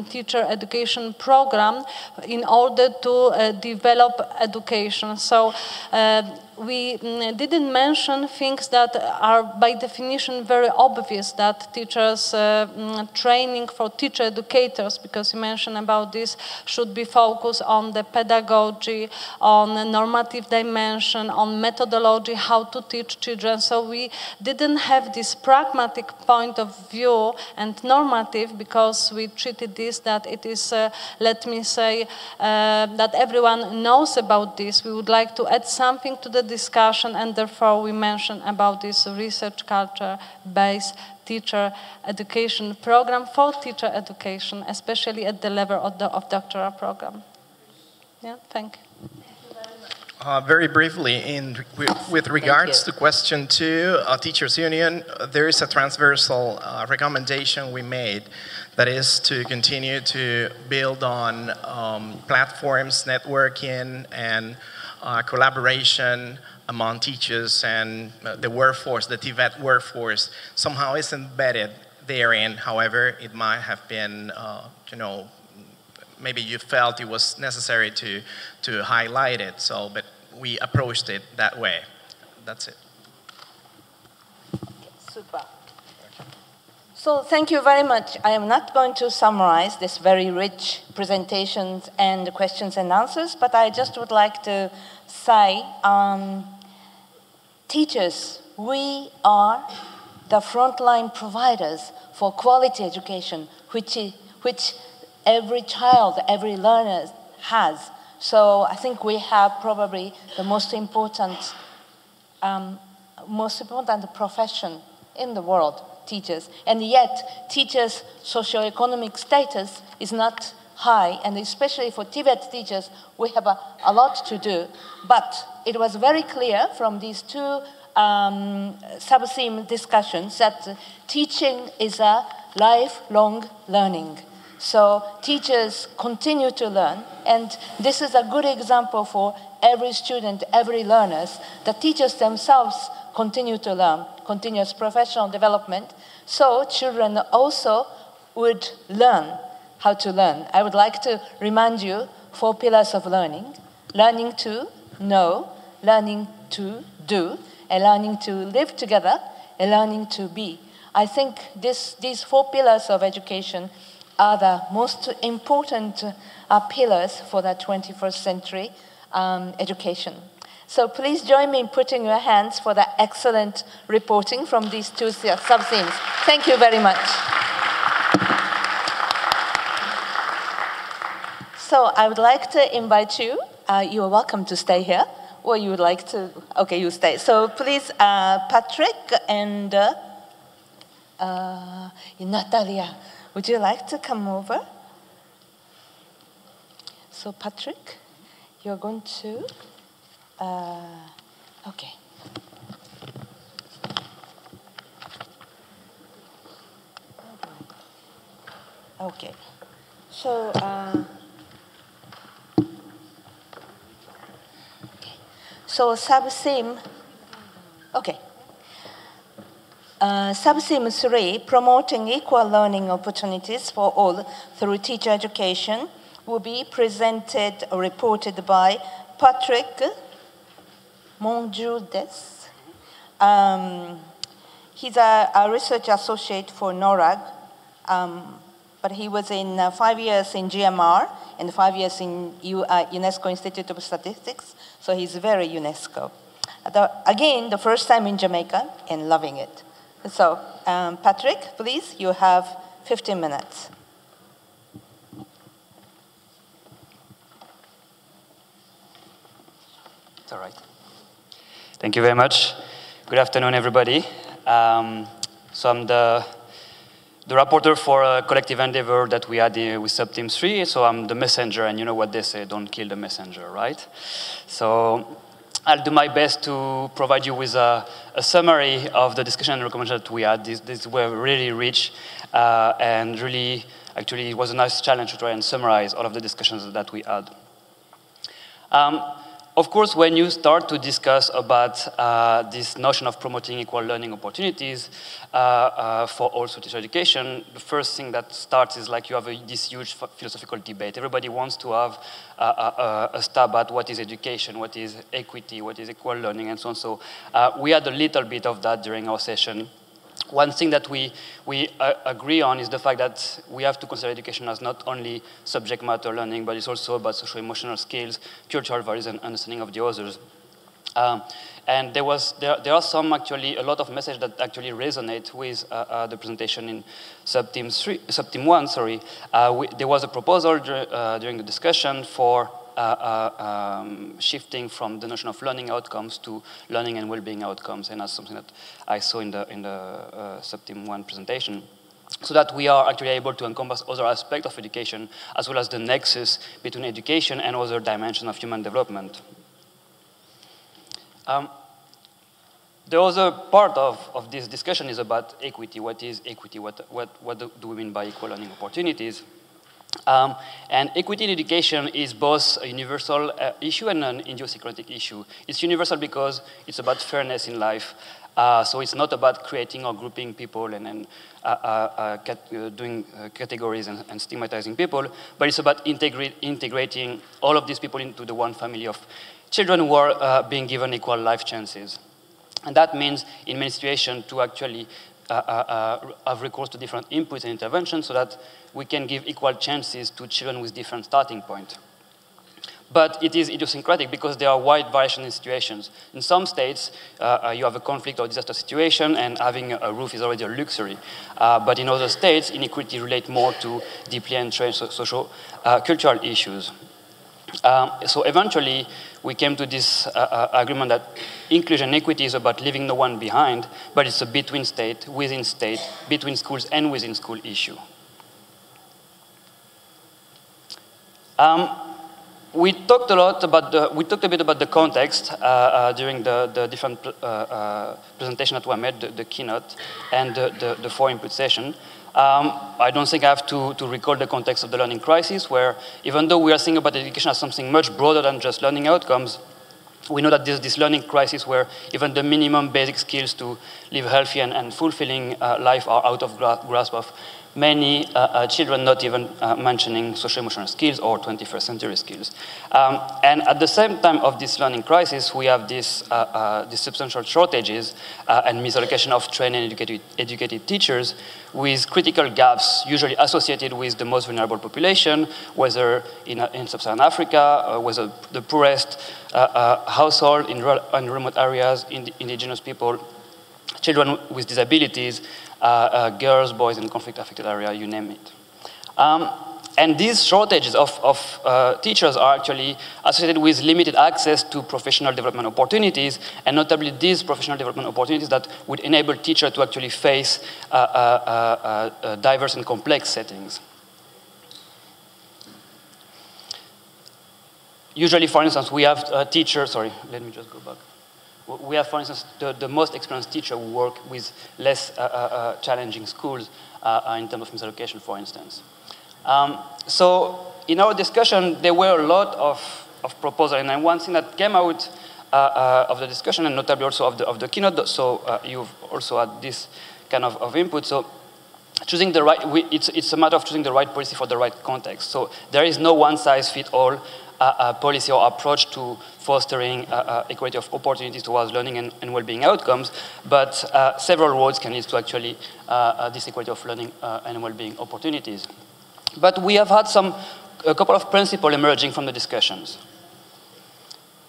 teacher education program in order to develop education. So we didn't mention things that are by definition very obvious, that teachers training for teacher educators, because you mentioned about this, should be focused on the pedagogy, on normative dimension, on methodology, how to teach children. So we didn't have this pragmatic point of view and normative, because we treated this that it is, let me say, that everyone knows about this. We would like to add something to the discussion, and therefore we mention about this research culture-based teacher education program for teacher education, especially at the level of doctoral program. Yeah, thank you. Very briefly, with regards to question 2, Teachers Union, there is a transversal recommendation we made, that is to continue to build on platforms, networking, and collaboration among teachers, and the workforce, the TVET workforce, somehow is embedded therein. However, it might have been, you know, maybe you felt it was necessary to highlight it. So, but we approached it that way. That's it. Super. So thank you very much. I am not going to summarize this very rich presentations and questions and answers, but I just would like to say, teachers, we are the frontline providers for quality education, which every child, every learner has. So I think we have probably the most important profession in the world, teachers. And yet, teachers' socioeconomic status is not high, and especially for TVET teachers, we have a lot to do. But it was very clear from these 2 sub-theme discussions that teaching is a lifelong learning. So teachers continue to learn, and this is a good example for every student, every learner, that teachers themselves continue to learn, continuous professional development, so children also would learn how to learn. I would like to remind you 4 pillars of learning: learning to know, learning to do, and learning to live together, and learning to be. I think these 4 pillars of education are the most important pillars for the 21st century education. So please join me in putting your hands for the excellent reporting from these 2 sub-themes. Thank you very much. So I would like to invite you. You are welcome to stay here, or you would like to, okay, you stay. So please, Patrick and Natalia, would you like to come over? So Patrick, you're going to, okay. Okay, so, so sub-theme, okay. Sub-theme 3, promoting equal learning opportunities for all through teacher education, will be presented or reported by Patrick Monjoudes. He's a research associate for NORAG, But he was in 5 years in GMR and 5 years in UNESCO Institute of Statistics, so he's very UNESCO. Again, the first time in Jamaica and loving it. So, Patrick, please, you have 15 minutes. It's all right. Thank you very much. Good afternoon, everybody. So I'm the rapporteur for a collective endeavor that we had with Subteam 3. So I'm the messenger, and you know what they say, don't kill the messenger, right? So I'll do my best to provide you with a summary of the discussion and recommendations that we had. These were really rich, and really, actually, it was a nice challenge to try and summarize all of the discussions that we had. Of course, when you start to discuss about this notion of promoting equal learning opportunities for all teacher education, the first thing that starts is like you have this huge philosophical debate. Everybody wants to have a stab at what is education, what is equity, what is equal learning, and so on. So we had a little bit of that during our session. One thing that we agree on is the fact that we have to consider education as not only subject matter learning, but it's also about social-emotional skills, cultural values, and understanding of the others. And there are some actually, a lot of messages that actually resonate with the presentation in Subteam 1, sorry. There was a proposal during the discussion for shifting from the notion of learning outcomes to learning and well-being outcomes, and that's something that I saw in the Subteam 1 presentation, so that we are actually able to encompass other aspects of education, as well as the nexus between education and other dimensions of human development. The other part of this discussion is about equity. What is equity? What do we mean by equal learning opportunities? And equity in education is both a universal issue and an idiosyncratic issue. It's universal because it's about fairness in life. So it's not about creating or grouping people and doing categories and stigmatizing people, but it's about integrating all of these people into the one family of children who are being given equal life chances. And that means, in many situations, to actually have recourse to different inputs and interventions so that we can give equal chances to children with different starting points. But it is idiosyncratic because there are wide variations in situations. In some states, you have a conflict or disaster situation, and having a roof is already a luxury. But in other states, inequality relates more to deeply entrenched social, cultural issues. So eventually, we came to this agreement that inclusion and equity is about leaving no one behind, but it's a between state, between schools and within school issue. We talked a bit about the context during the different presentations that were made, the keynote and the 4 input session. I don't think I have to recall the context of the learning crisis, where even though we are thinking about education as something much broader than just learning outcomes, we know that there's this learning crisis where even the minimum basic skills to live healthy and fulfilling life are out of grasp of many children, not even mentioning social-emotional skills or 21st century skills. And at the same time of this learning crisis, we have these substantial shortages and misallocation of trained and educated teachers with critical gaps usually associated with the most vulnerable population, whether in sub-Saharan Africa, whether the poorest household in remote areas, indigenous people, children with disabilities, girls, boys in conflict-affected area, you name it. And these shortages of teachers are actually associated with limited access to professional development opportunities, and notably these professional development opportunities that would enable teachers to actually face diverse and complex settings. Usually, for instance, we have teachers, sorry, let me just go back. We have, for instance, the most experienced teacher who work with less challenging schools in terms of misallocation, for instance. So in our discussion, there were a lot of proposals, and one thing that came out of the discussion, and notably also of the keynote, so you've also had this kind of input. So choosing the right, it's a matter of choosing the right policy for the right context. So there is no one-size-fits-all policy or approach to fostering equality of opportunities towards learning and well-being outcomes, but several roads can lead to actually this equality of learning and well-being opportunities. But we have had a couple of principles emerging from the discussions.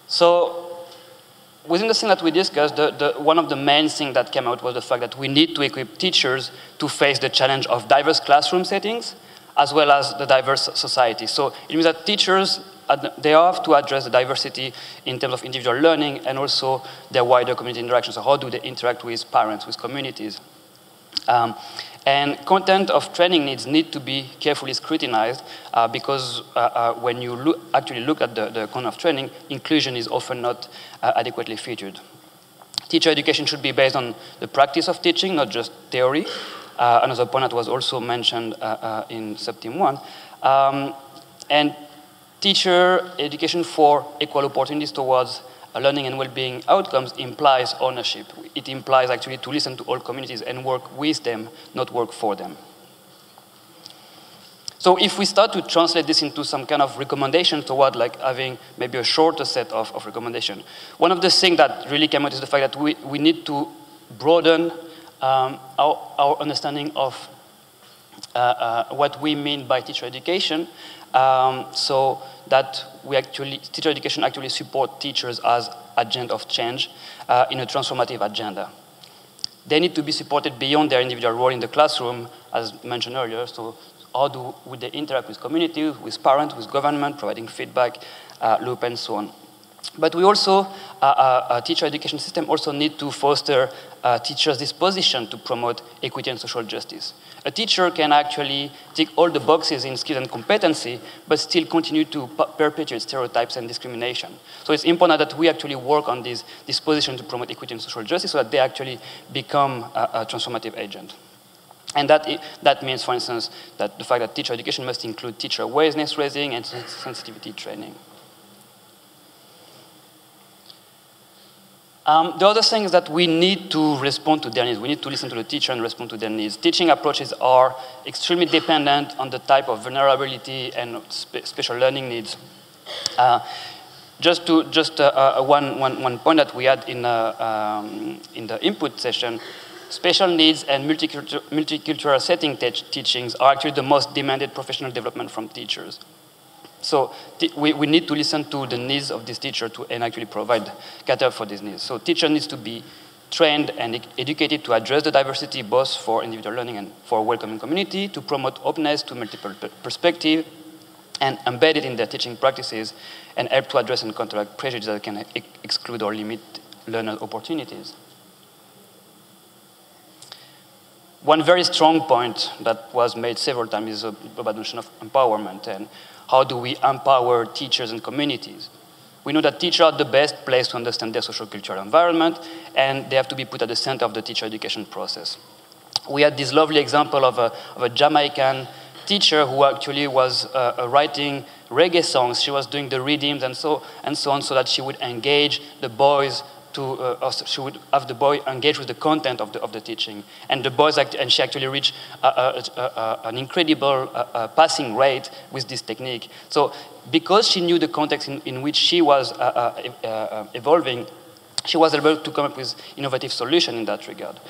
So within the thing that we discussed, one of the main things that came out was the fact that we need to equip teachers to face the challenge of diverse classroom settings, as well as the diverse society. So it means that teachers, they have to address the diversity in terms of individual learning and also their wider community interaction. So how do they interact with parents, with communities? And content of training needs need to be carefully scrutinized because when you actually look at the content of training, inclusion is often not adequately featured. Teacher education should be based on the practice of teaching, not just theory. Another point that was also mentioned in Subteam 1. And teacher education for equal opportunities towards learning and well-being outcomes implies ownership. It implies actually to listen to all communities and work with them, not work for them. So if we start to translate this into some kind of recommendation toward like having maybe a shorter set of recommendations, one of the things that really came out is the fact that we need to broaden our understanding of what we mean by teacher education, so that teacher education actually support teachers as agent of change in a transformative agenda. They need to be supported beyond their individual role in the classroom, as mentioned earlier. So how would they interact with community, with parents, with government, providing feedback loop and so on. But we also, a teacher education system also need to foster teachers' disposition to promote equity and social justice. A teacher can actually tick all the boxes in skills and competency, but still continue to perpetuate stereotypes and discrimination. So it's important that we actually work on this disposition to promote equity and social justice so that they actually become a transformative agent. And that means, for instance, that the fact that teacher education must include teacher awareness raising and sensitivity training. The other thing is that we need to respond to their needs. We need to listen to the teacher and respond to their needs. Teaching approaches are extremely dependent on the type of vulnerability and special learning needs. One point that we had in the input session, special needs and multicultural setting teachings are actually the most demanded professional development from teachers. So we need to listen to the needs of this teacher and actually cater for these needs. So teacher needs to be trained and educated to address the diversity both for individual learning and for a welcoming community, to promote openness to multiple perspectives, and embed it in their teaching practices, and help to address and counteract prejudice that can exclude or limit learner opportunities. One very strong point that was made several times is about the notion of empowerment and how do we empower teachers and communities. We know that teachers are the best place to understand their social cultural environment, and they have to be put at the center of the teacher education process. We had this lovely example of a Jamaican teacher who actually was writing reggae songs. She was doing the rhythms and so on, so that she would engage the boys she would have the boy engage with the content of the teaching. And the boys, and she actually reached an incredible passing rate with this technique. So because she knew the context in which she was evolving, she was able to come up with innovative solutions in that regard.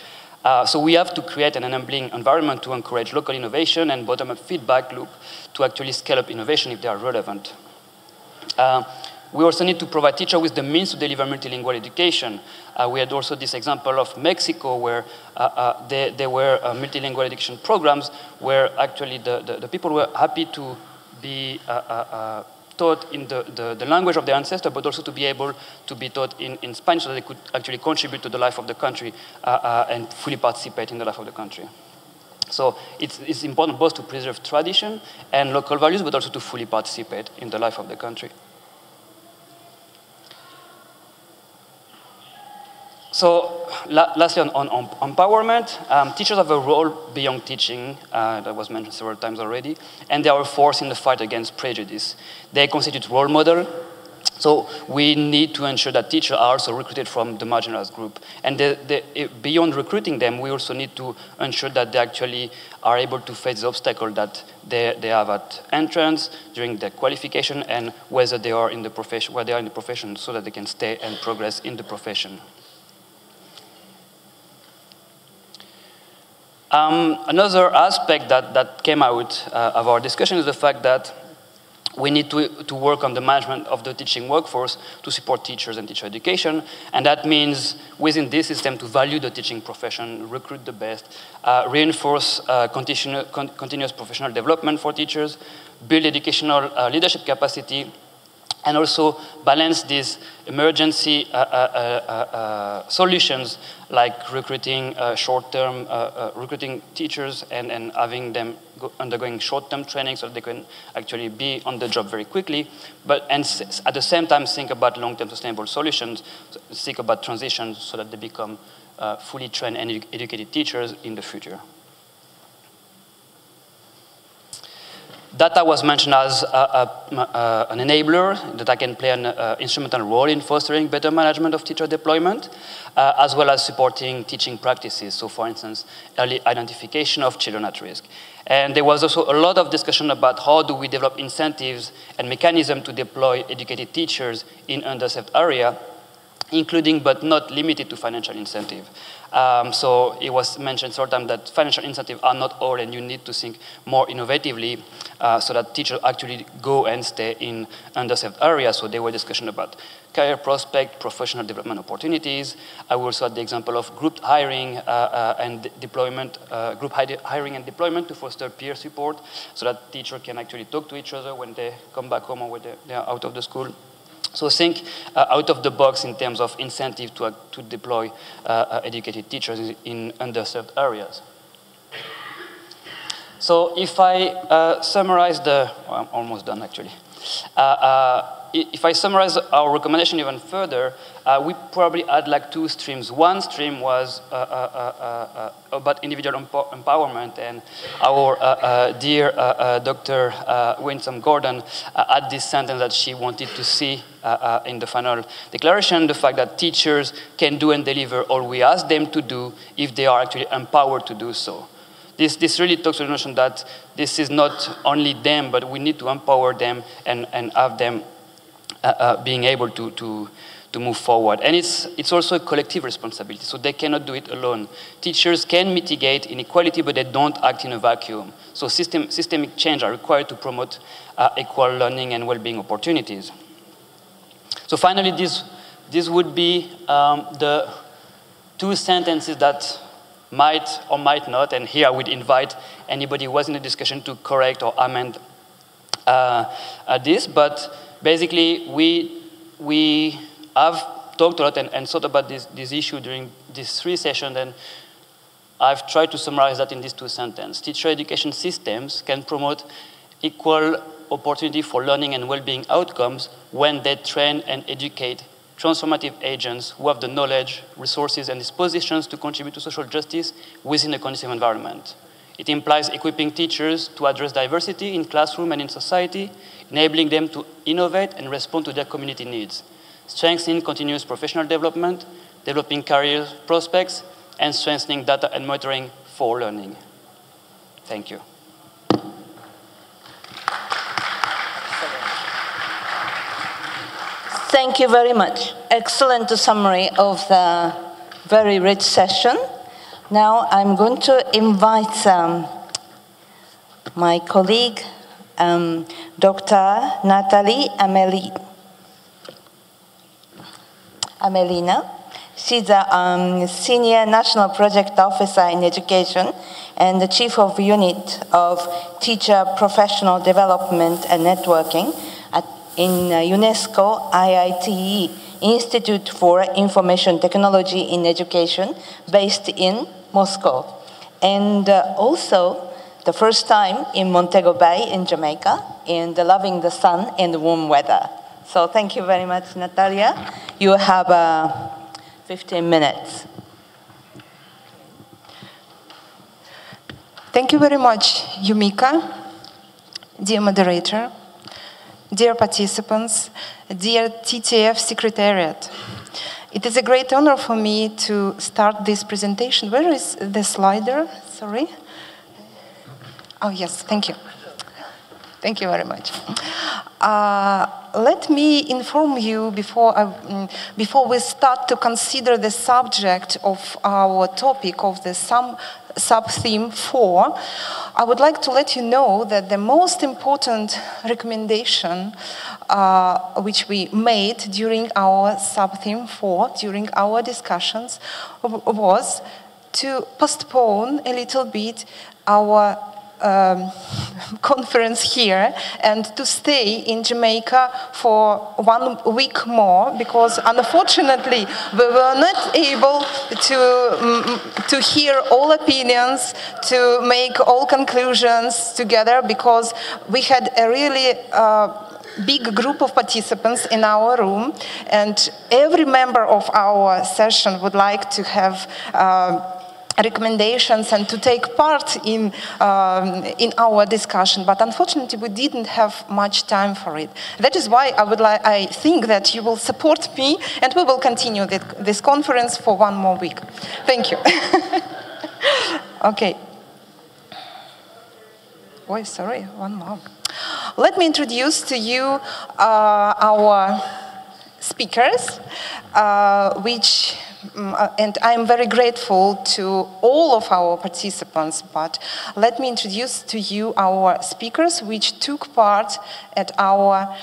So we have to create an enabling environment to encourage local innovation and bottom-up feedback loop to actually scale up innovation if they are relevant. We also need to provide teachers with the means to deliver multilingual education. We had also this example of Mexico where there were multilingual education programs where actually the people were happy to be taught in the language of their ancestor, but also to be able to be taught in Spanish so that they could actually contribute to the life of the country and fully participate in the life of the country. So it's important both to preserve tradition and local values, but also to fully participate in the life of the country. So lastly, on empowerment, teachers have a role beyond teaching, that was mentioned several times already, and they are a force in the fight against prejudice. They constitute role model So we need to ensure that teachers are also recruited from the marginalized group. And beyond recruiting them, we also need to ensure that they actually are able to face the obstacle that they have at entrance, during their qualification, and whether they are in the profession, where they are in the profession, so that they can stay and progress in the profession. Another aspect that came out of our discussion is the fact that we need to work on the management of the teaching workforce to support teachers and teacher education. And that means within this system to value the teaching profession, recruit the best, reinforce continuous professional development for teachers, build educational leadership capacity, and also balance these emergency solutions like recruiting short-term, recruiting teachers and having them undergoing short-term training so that they can actually be on the job very quickly, and at the same time think about long-term sustainable solutions, think about transitions so that they become fully trained and educated teachers in the future. Data was mentioned as an enabler that can play an instrumental role in fostering better management of teacher deployment, as well as supporting teaching practices. So for instance, early identification of children at risk. And there was also a lot of discussion about how do we develop incentives and mechanisms to deploy educated teachers in underserved areas, including but not limited to financial incentive. So it was mentioned several times that financial incentives are not all, and you need to think more innovatively so that teachers actually go and stay in underserved areas. So there were discussions about career prospect, professional development opportunities. I also had the example of group hiring and deployment, group hiring and deployment to foster peer support so that teachers can actually talk to each other when they come back home or when they are out of the school. So think out of the box in terms of incentive to deploy educated teachers in underserved areas. So if I summarize I'm almost done actually. If I summarize our recommendation even further, we probably had like two streams. One stream was about individual empowerment, and our dear Dr. Winsome Gordon had this sentence that she wanted to see in the final declaration, the fact that teachers can do and deliver all we ask them to do if they are actually empowered to do so. This really talks to the notion that this is not only them, but we need to empower them and have them being able to move forward. And it's also a collective responsibility, so they cannot do it alone. Teachers can mitigate inequality, but they don't act in a vacuum. So systemic change are required to promote equal learning and well-being opportunities. So finally, this would be the two sentences that might or might not, and here I would invite anybody who was in the discussion to correct or amend this, but basically we have talked a lot and thought about this issue during these 3 sessions, and I've tried to summarize that in these 2 sentences. Teacher education systems can promote equal opportunity for learning and well-being outcomes when they train and educate transformative agents who have the knowledge, resources, and dispositions to contribute to social justice within a conducive environment. It implies equipping teachers to address diversity in classroom and in society, enabling them to innovate and respond to their community needs, strengthening continuous professional development, developing career prospects, and strengthening data and monitoring for learning. Thank you. Thank you very much. Excellent summary of the very rich session. Now I'm going to invite my colleague, Dr. Natalie Amelina. She's a Senior National Project Officer in Education and the Chief of Unit of Teacher Professional Development and Networking in UNESCO IITE, Institute for Information Technology in Education, based in Moscow. And also, the first time in Montego Bay in Jamaica, and loving the sun and the warm weather. So thank you very much, Natalia. You have 15 minutes. Thank you very much, Yumika, dear moderator, dear participants, dear TTF Secretariat. It is a great honor for me to start this presentation. Where is the slider? Sorry. Oh, yes, thank you. Thank you very much. Let me inform you before we start to consider the subject of our topic of the sub-theme 4, I would like to let you know that the most important recommendation which we made during our sub-theme 4, during our discussions, was to postpone a little bit our conference here and to stay in Jamaica for 1 week more, because unfortunately we were not able to hear all opinions, to make all conclusions together, because we had a really big group of participants in our room, and every member of our session would like to have recommendations and to take part in our discussion, but unfortunately we didn't have much time for it. That is why I think that you will support me and we will continue this conference for 1 more week. Thank you. Okay. Oh, sorry, 1 more. Let me introduce to you our speakers, and I'm very grateful to all of our participants, but let me introduce to you our speakers which took part at our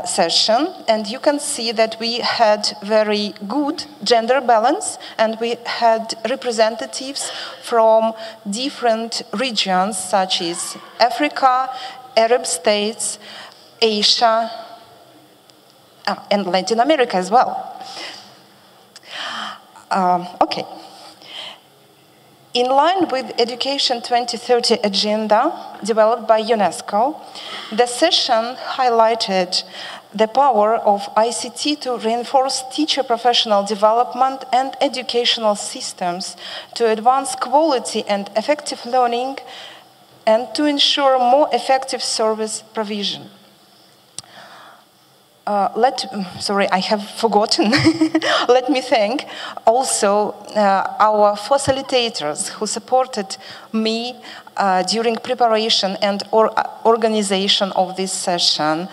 session, and you can see that we had very good gender balance, and we had representatives from different regions such as Africa, Arab states, Asia, and Latin America as well. Okay. In line with Education 2030 agenda developed by UNESCO, the session highlighted the power of ICT to reinforce teacher professional development and educational systems to advance quality and effective learning and to ensure more effective service provision. Sorry, I have forgotten. Let me thank also our facilitators who supported me during preparation and organization of this session.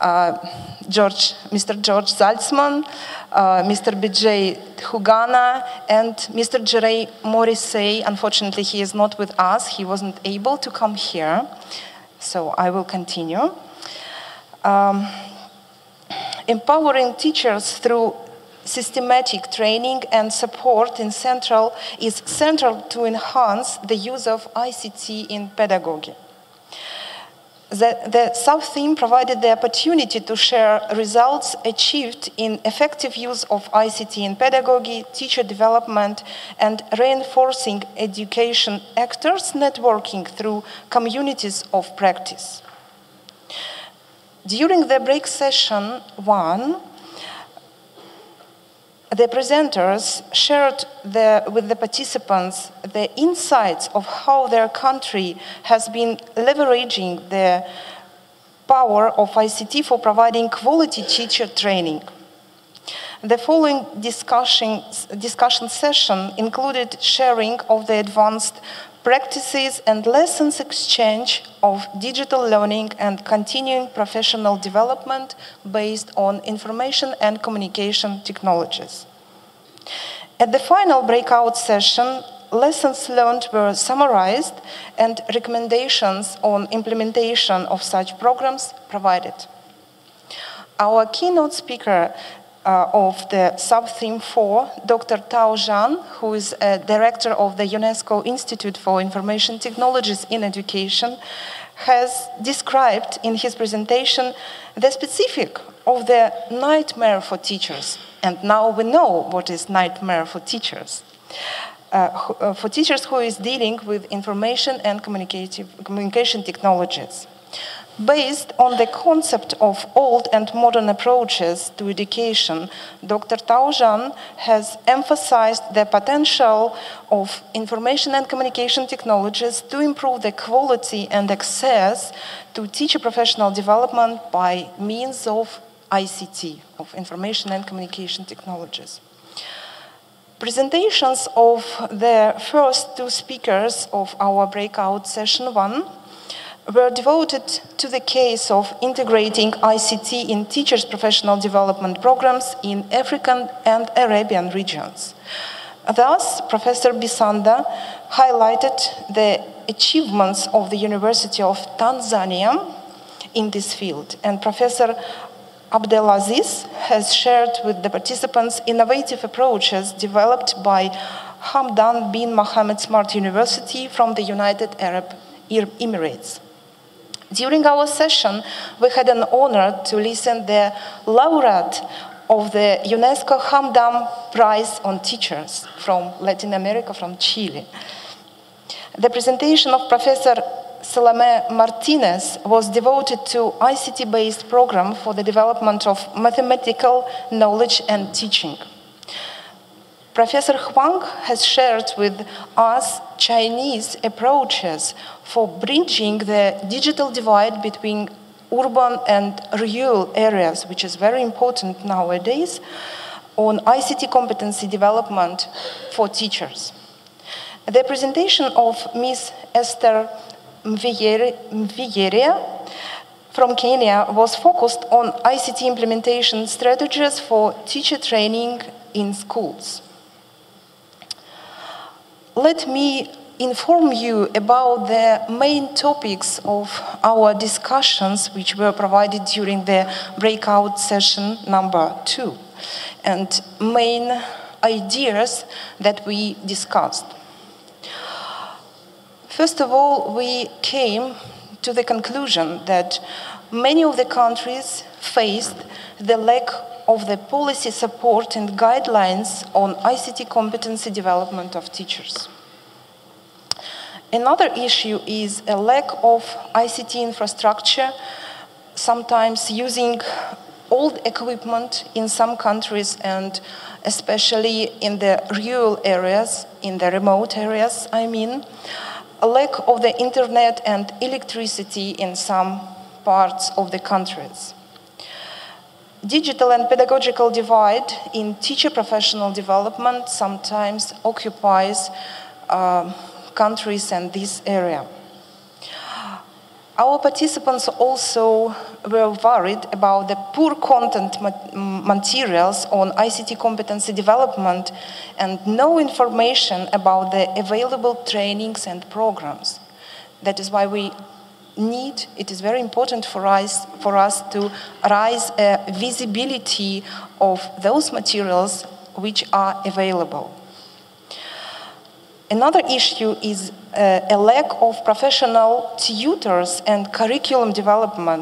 Mr. George Zaltzman, Mr. BJ Hugana, and Mr. Jerry Morrissey. Unfortunately, he is not with us. He wasn't able to come here. So I will continue. Empowering teachers through systematic training and support is central to enhance the use of ICT in pedagogy. The sub-theme provided the opportunity to share results achieved in effective use of ICT in pedagogy, teacher development, and reinforcing education actors networking through communities of practice. During the break session 1, the presenters shared with the participants the insights of how their country has been leveraging the power of ICT for providing quality teacher training. The following discussion session included sharing of the advanced practices and lessons exchange of digital learning and continuing professional development based on information and communication technologies. At the final breakout session, lessons learned were summarized and recommendations on implementation of such programs provided. Our keynote speaker of the sub-theme 4, Dr. Tao Zhang, who is a director of the UNESCO Institute for Information Technologies in Education, has described in his presentation the specific of the nightmare for teachers. And now we know what is nightmare for teachers. For teachers who is dealing with information and communication technologies. Based on the concept of old and modern approaches to education, Dr. Tao Zhan has emphasized the potential of information and communication technologies to improve the quality and access to teacher professional development by means of ICT, of information and communication technologies. Presentations of the first two speakers of our breakout session 1 were devoted to the case of integrating ICT in teachers' professional development programs in African and Arabian regions. Thus, Professor Bisanda highlighted the achievements of the University of Tanzania in this field, and Professor Abdelaziz has shared with the participants innovative approaches developed by Hamdan bin Mohammed Smart University from the United Arab Emirates. During our session, we had an honor to listen the laureate of the UNESCO Hamdan Prize on Teachers from Latin America, from Chile. The presentation of Professor Salome Martinez was devoted to ICT-based program for the development of mathematical knowledge and teaching. Professor Huang has shared with us Chinese approaches for bridging the digital divide between urban and rural areas, which is very important nowadays, on ICT competency development for teachers. The presentation of Ms. Esther Mviyeria from Kenya was focused on ICT implementation strategies for teacher training in schools. Let me inform you about the main topics of our discussions which were provided during the breakout session number 2 and main ideas that we discussed. First of all, we came to the conclusion that many of the countries faced the lack of the policy support and guidelines on ICT competency development of teachers. Another issue is a lack of ICT infrastructure, sometimes using old equipment in some countries and especially in the rural areas, in the remote areas, I mean, a lack of the internet and electricity in some parts of the countries. Digital and pedagogical divide in teacher professional development sometimes occupies countries in this area. Our participants also were worried about the poor content materials on ICT competency development and no information about the available trainings and programs. That is why it is very important for us to raise a visibility of those materials which are available. Another issue is a lack of professional tutors and curriculum developers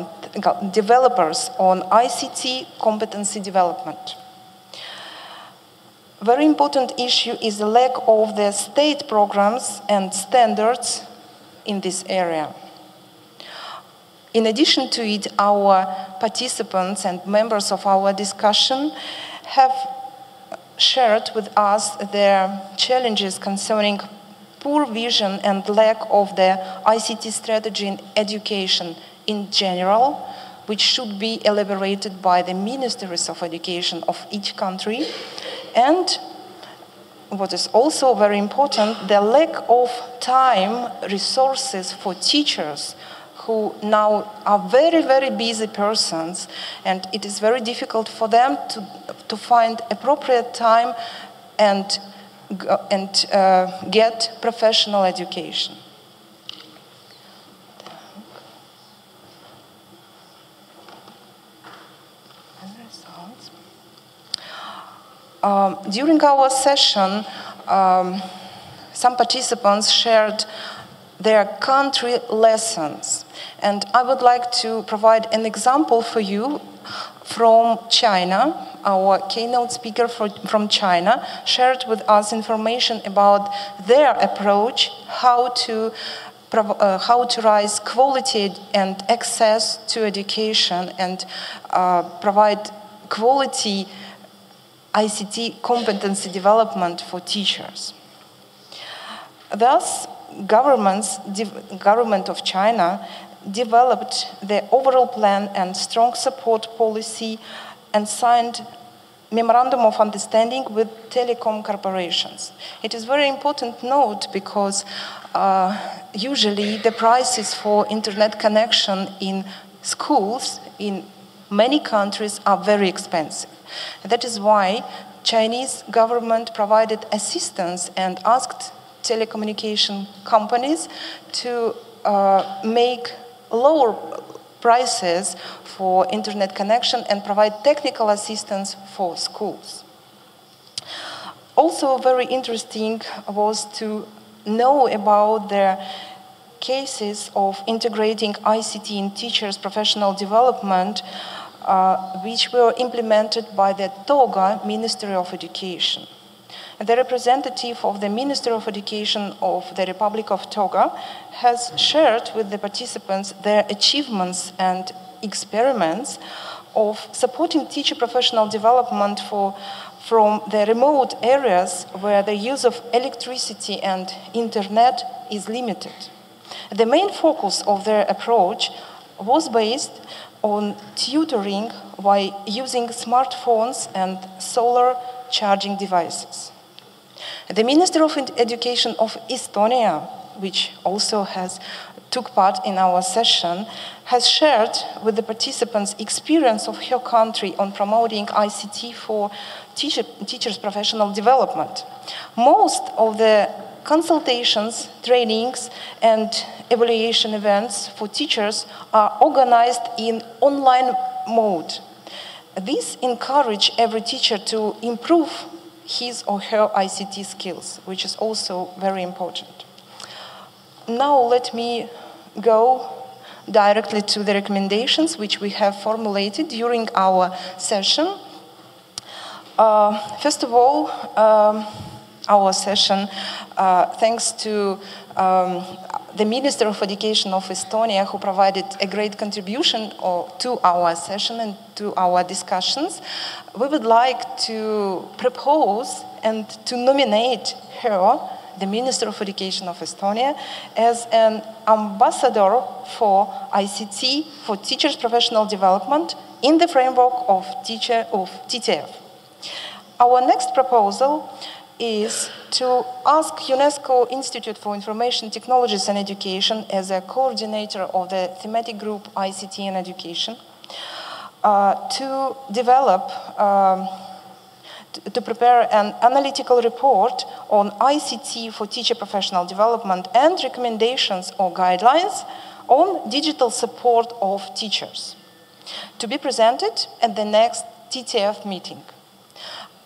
on ICT competency development. Very important issue is the lack of the state programs and standards in this area. In addition to it, our participants and members of our discussion have shared with us their challenges concerning poor vision and lack of the ICT strategy in education in general, which should be elaborated by the ministries of education of each country. And what is also very important, the lack of time, resources for teachers who now are very, very busy persons, and it is very difficult for them to find appropriate time and get professional education. During our session, some participants shared their country lessons. And I would like to provide an example for you from China. Our keynote speaker from China shared with us information about their approach, how to how to raise quality and access to education and provide quality ICT competency development for teachers. Thus, government of China developed the overall plan and strong support policy and signed Memorandum of Understanding with telecom corporations. It is very important note because usually the prices for internet connection in schools in many countries are very expensive. That is why Chinese government provided assistance and asked telecommunication companies to make lower prices for internet connection and provide technical assistance for schools. Also very interesting was to know about the cases of integrating ICT in teachers' professional development which were implemented by the Toga Ministry of Education. The representative of the Ministry of Education of the Republic of Togo has shared with the participants their achievements and experiments of supporting teacher professional development from the remote areas where the use of electricity and internet is limited. The main focus of their approach was based on tutoring by using smartphones and solar charging devices. The Minister of Education of Estonia, which also took part in our session, has shared with the participants experience of her country on promoting ICT for teachers' professional development. Most of the consultations, trainings, and evaluation events for teachers are organized in online mode. This encourages every teacher to improve his or her ICT skills, which is also very important. Now let me go directly to the recommendations which we have formulated during our session. First of all, our session, thanks to the Minister of Education of Estonia, who provided a great contribution to our session and to our discussions, we would like to propose and to nominate her, the Minister of Education of Estonia, as an ambassador for ICT for teachers' professional development in the framework of TTF. Our next proposal is to ask UNESCO Institute for Information Technologies and Education as a coordinator of the thematic group ICT and Education to develop, to prepare an analytical report on ICT for teacher professional development and recommendations or guidelines on digital support of teachers to be presented at the next TTF meeting.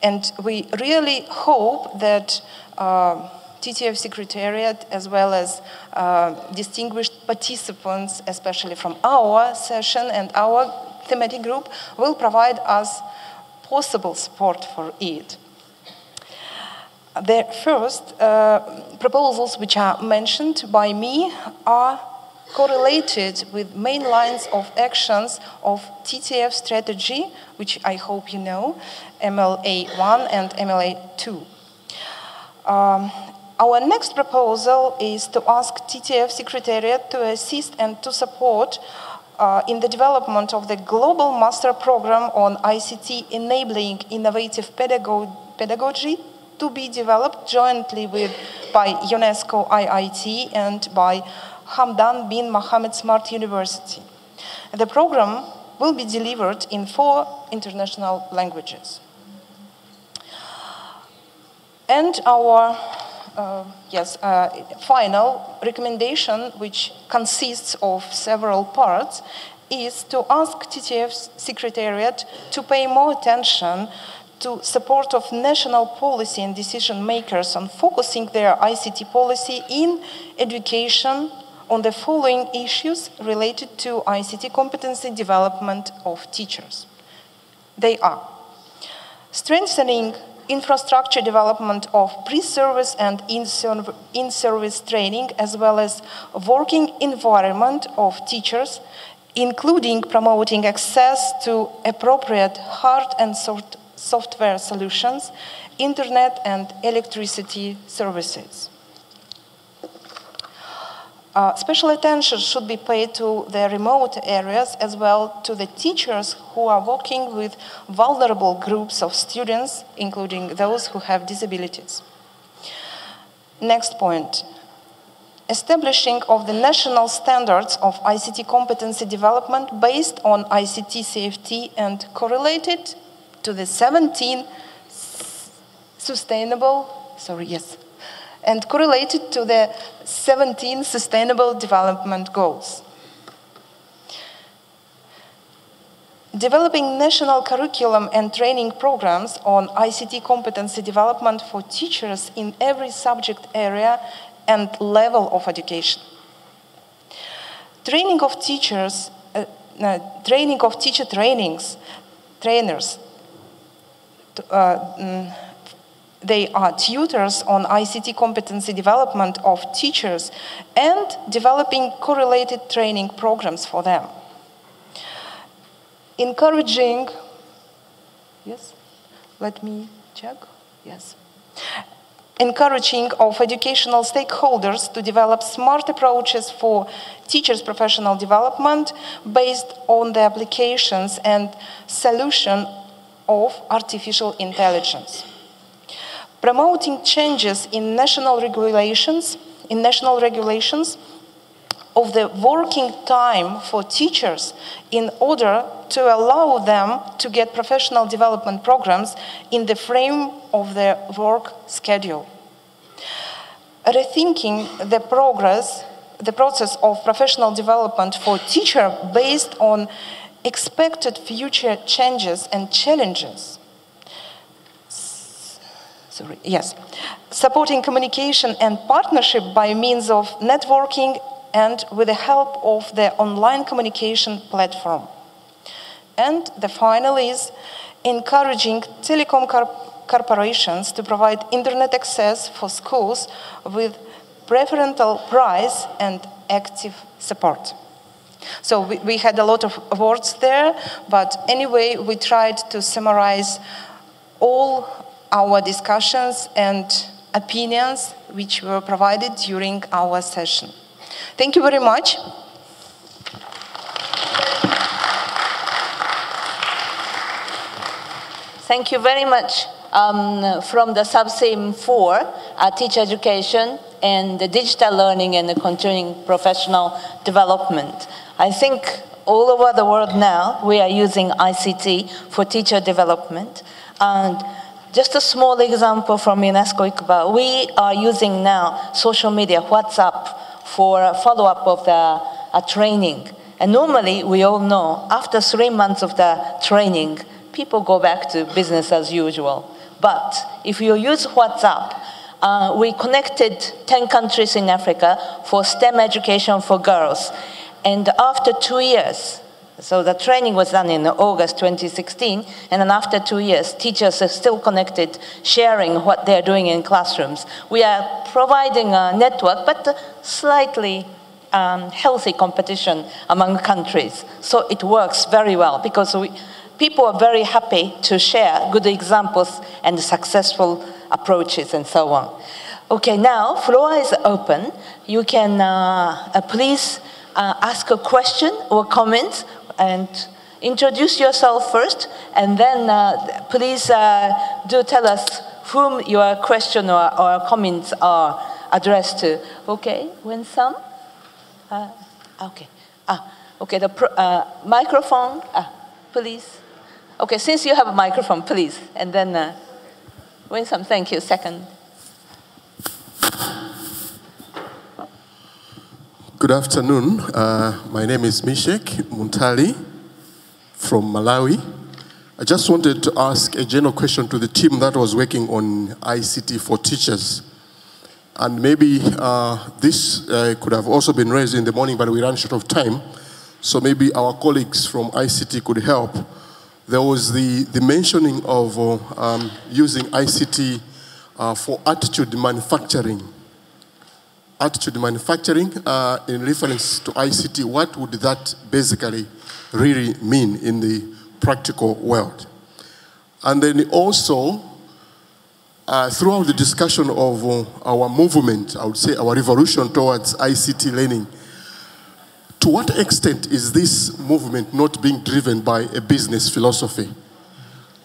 And we really hope that TTF Secretariat, as well as distinguished participants, especially from our session and our thematic group, will provide us possible support for it. The first proposals which are mentioned by me are correlated with main lines of actions of TTF strategy, which I hope you know, MLA1 and MLA2. Our next proposal is to ask TTF Secretariat to assist and to support in the development of the Global Master Program on ICT enabling innovative pedagogy to be developed jointly by UNESCO IIT and by Hamdan bin Mohammed Smart University. The program will be delivered in 4 international languages. And our final recommendation, which consists of several parts, is to ask TTF's Secretariat to pay more attention to support of national policy and decision makers on focusing their ICT policy in education on the following issues related to ICT competency development of teachers. They are strengthening infrastructure development of pre-service and in-service training, as well as working environment of teachers, including promoting access to appropriate hard and software solutions, internet and electricity services. Special attention should be paid to the remote areas as well to the teachers who are working with vulnerable groups of students, including those who have disabilities. Next point. Establishing of the national standards of ICT competency development based on ICT safety and correlated to the 17 Sustainable Development Goals. Developing national curriculum and training programs on ICT competency development for teachers in every subject area and level of education. Training of teachers, trainers. They are tutors on ICT competency development of teachers and developing correlated training programs for them. Encouraging, yes, let me check, yes. Encouraging of educational stakeholders to develop smart approaches for teachers' professional development based on the applications and solution of artificial intelligence. Promoting changes in national regulations of the working time for teachers in order to allow them to get professional development programs in the frame of their work schedule. Rethinking the process of professional development for teachers based on expected future changes and challenges. Supporting communication and partnership by means of networking and with the help of the online communication platform. And the final is encouraging telecom corporations to provide internet access for schools with preferential price and active support. So we had a lot of words there, but anyway, we tried to summarize all our discussions and opinions which were provided during our session. Thank you very much. Thank you very much. From the sub-theme 4, teacher education and the digital learning and the continuing professional development. I think all over the world now, we are using ICT for teacher development. And just a small example from UNESCO ICBA, we are using now social media, WhatsApp, for follow-up of the training. And normally, we all know, after 3 months of the training, people go back to business as usual. But if you use WhatsApp, we connected 10 countries in Africa for STEM education for girls. And after 2 years, so the training was done in August 2016, and then after 2 years, teachers are still connected, sharing what they're doing in classrooms. We are providing a network, but slightly healthy competition among countries. So it works very well, because people are very happy to share good examples and successful approaches and so on. Okay, now, floor is open. You can please ask a question or comment, and introduce yourself first, and then please do tell us whom your question or comments are addressed to. Okay, Winsome? Okay. Okay, the microphone, please. Okay, since you have a microphone, please. And then Winsome, thank you, second. Good afternoon. My name is Mishek Muntali from Malawi. I just wanted to ask a general question to the team that was working on ICT for teachers. And maybe this could have also been raised in the morning, but we ran short of time. So maybe our colleagues from ICT could help there was the mentioning of using ICT for attitude manufacturing. Attitude manufacturing, in reference to ICT, what would that basically really mean in the practical world? And then also, throughout the discussion of our movement, I would say our revolution towards ICT learning, to what extent is this movement not being driven by a business philosophy?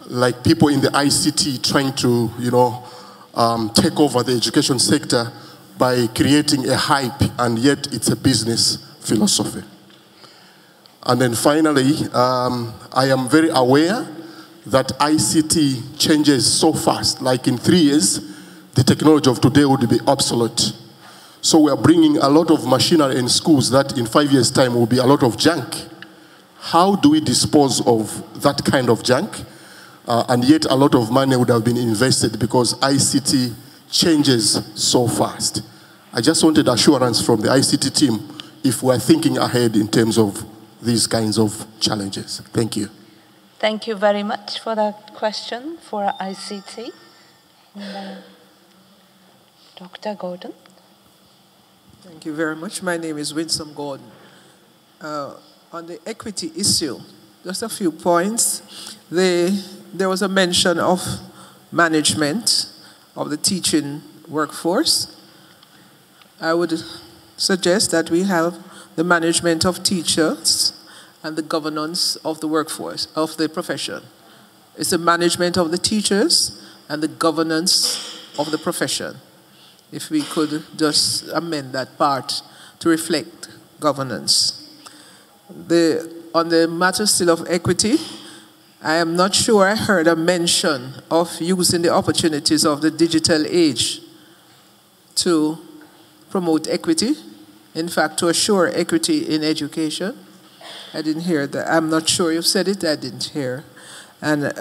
Like people in the ICT trying to, take over the education sector by creating a hype, and yet it's a business philosophy. And then finally, I am very aware that ICT changes so fast. Like in 3 years, the technology of today would be obsolete. So we are bringing a lot of machinery in schools that in 5 years' time will be a lot of junk. How do we dispose of that kind of junk? And yet a lot of money would have been invested because ICT changes so fast. I just wanted assurance from the ICT team if we're thinking ahead in terms of these kinds of challenges. Thank you. Thank you very much for that question for ICT. Dr. Gordon. Thank you very much. My name is Winsome Gordon. On the equity issue, just a few points. There was a mention of management of the teaching workforce. I would suggest that we have the management of teachers and the governance of the workforce, of the profession. It's the management of the teachers and the governance of the profession. If we could just amend that part to reflect governance. On the matter still of equity, I am not sure I heard a mention of using the opportunities of the digital age to promote equity, in fact, to assure equity in education. I didn't hear that. I'm not sure you said it, I didn't hear. And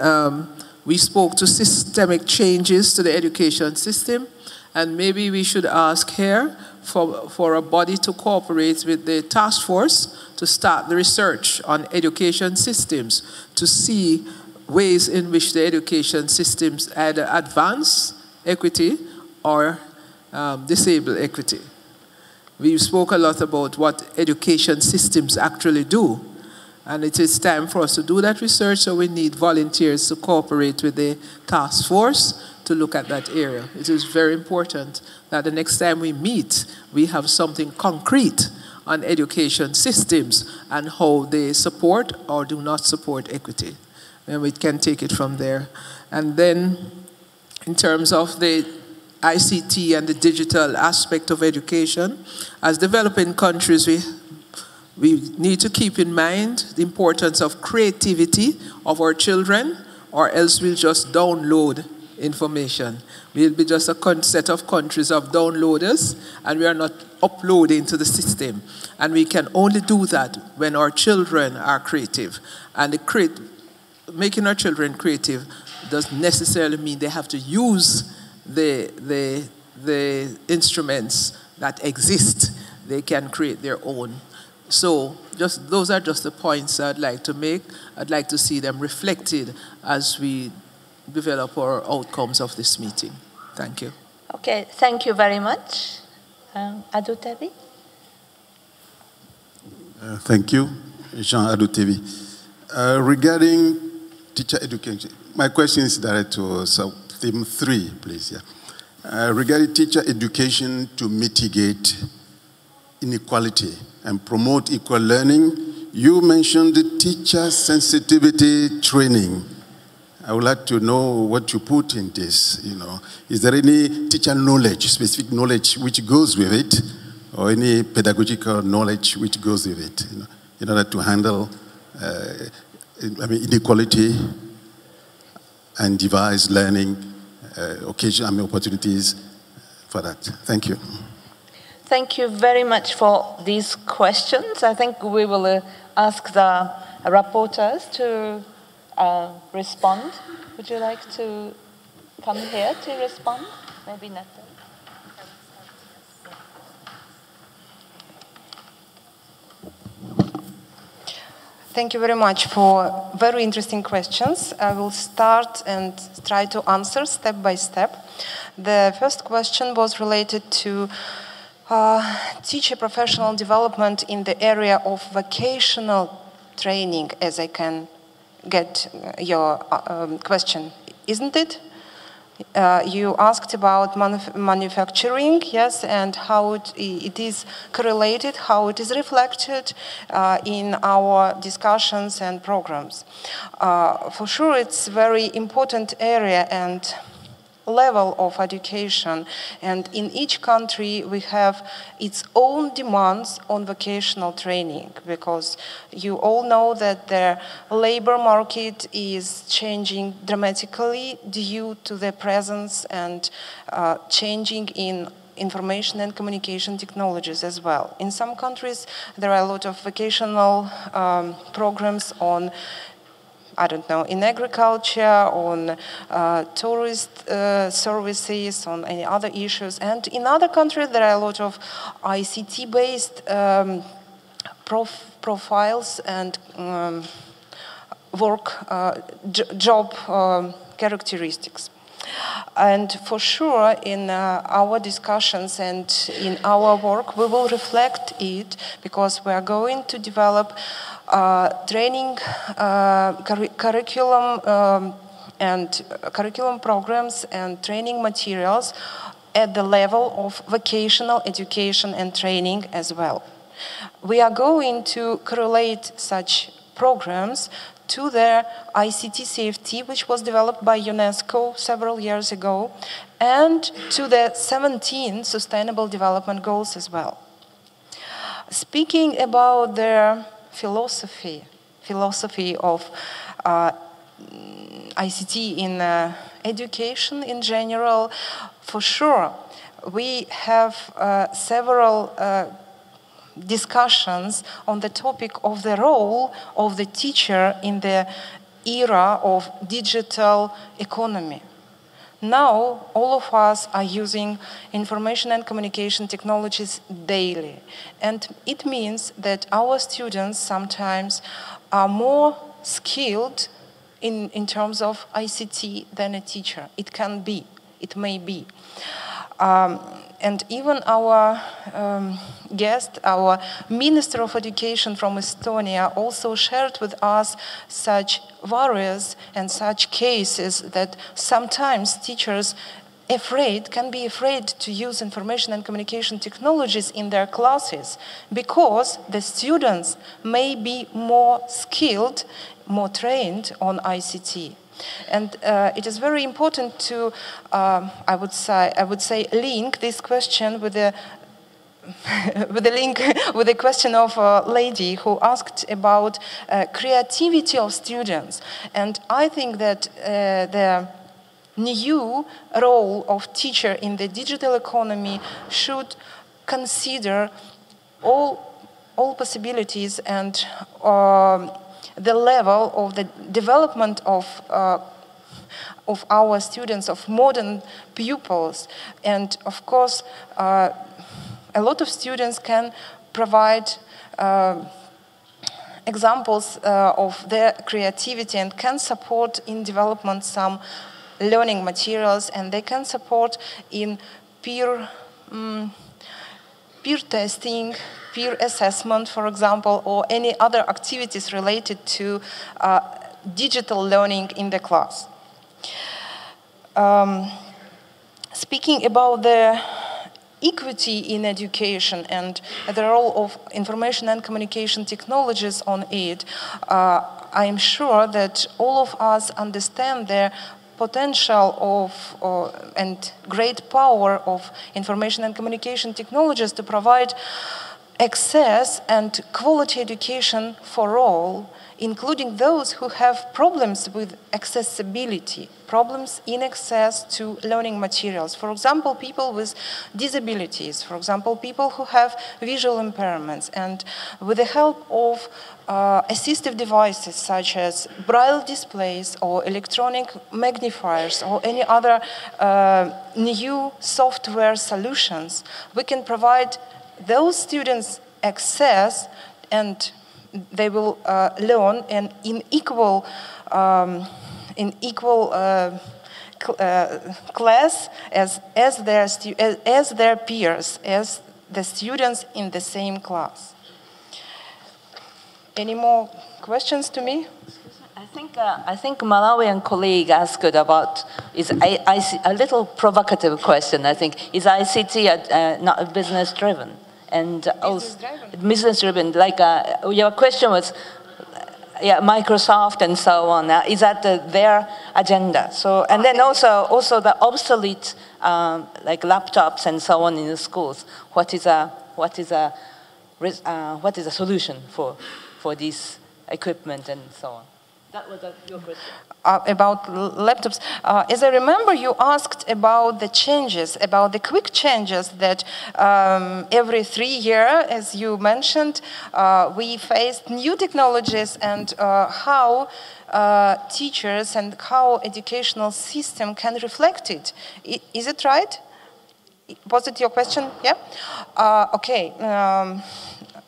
we spoke to systemic changes to the education system, and maybe we should ask here for a body to cooperate with the task force to start the research on education systems to see ways in which the education systems either advance equity or disable equity. We spoke a lot about what education systems actually do, and it is time for us to do that research, so we need volunteers to cooperate with the task force to look at that area. It is very important that the next time we meet, we have something concrete on education systems and how they support or do not support equity. And we can take it from there. And then in terms of the ICT and the digital aspect of education, as developing countries, we need to keep in mind the importance of creativity of our children, or else we'll just download information. We'll be just a set of countries of downloaders, and we are not uploading to the system. And we can only do that when our children are creative. And making our children creative doesn't necessarily mean they have to use the instruments that exist. They can create their own. So those are just the points I'd like to make. I'd like to see them reflected as we develop our outcomes of this meeting. Thank you. Okay, thank you very much. Adutevi? Thank you, Jean Adutevi. Regarding teacher education, my question is directed to theme 3, please. Yeah. Regarding teacher education to mitigate inequality and promote equal learning, you mentioned the teacher sensitivity training. I would like to know what you put in this. Is there any teacher knowledge, specific knowledge which goes with it, or any pedagogical knowledge which goes with it, in order to handle inequality and devise learning opportunities for that? Thank you. Thank you very much for these questions. I think we will ask the rapporteurs to respond. Would you like to come here to respond? Maybe Natalie. Thank you very much for very interesting questions. I will start and try to answer step by step. The first question was related to teacher professional development in the area of vocational training, as I can get your question, isn't it? You asked about manufacturing, yes, and how it is correlated, how it is reflected in our discussions and programs. For sure, it's a very important area and level of education, and in each country we have its own demands on vocational training, because you all know that the labor market is changing dramatically due to the presence and changing in information and communication technologies as well. In some countries there are a lot of vocational programs on, I don't know, in agriculture, on tourist services, on any other issues. And in other countries, there are a lot of ICT-based profiles and job characteristics. And for sure, in our discussions and in our work, we will reflect it, because we are going to develop training curriculum and curriculum programs and training materials at the level of vocational education and training as well. We are going to correlate such programs to the ICT safety, which was developed by UNESCO several years ago, and to the 17 Sustainable Development Goals as well. Speaking about the philosophy of ICT in education in general, for sure, we have several discussions on the topic of the role of the teacher in the era of digital economy. Now, all of us are using information and communication technologies daily. And it means that our students sometimes are more skilled in terms of ICT than a teacher. It can be, it may be. And even our guest, our Minister of Education from Estonia, also shared with us such worries and such cases that sometimes teachers can be afraid to use information and communication technologies in their classes, because the students may be more skilled, more trained on ICT. And it is very important to, I would say, link this question with the with the question of a lady who asked about creativity of students. And I think that the new role of teacher in the digital economy should consider all possibilities and the level of the development of our students, of modern pupils. And of course, a lot of students can provide examples of their creativity and can support in development some learning materials, and they can support in peer testing, peer assessment, for example, or any other activities related to digital learning in the class. Speaking about the equity in education and the role of information and communication technologies on it, I am sure that all of us understand the potential of and great power of information and communication technologies to provide access and quality education for all, including those who have problems with accessibility, problems in access to learning materials. For example, people with disabilities, for example, people who have visual impairments. And with the help of assistive devices such as braille displays or electronic magnifiers or any other new software solutions, we can provide those students access and they will learn and in equal class as their peers, as the students in the same class. Any more questions to me? I think Malawian colleague asked about a little provocative question. I think, is ICT not business driven? And business driven. Like your question was, yeah, Microsoft and so on. Is that their agenda? So, and then also the obsolete like laptops and so on in the schools. What is a solution for this equipment and so on? That was your question. About laptops. As I remember, you asked about the changes, about the quick changes that every 3 years, as you mentioned, we faced new technologies and how teachers and how educational system can reflect it. Is it right? Was it your question? Yeah? Okay.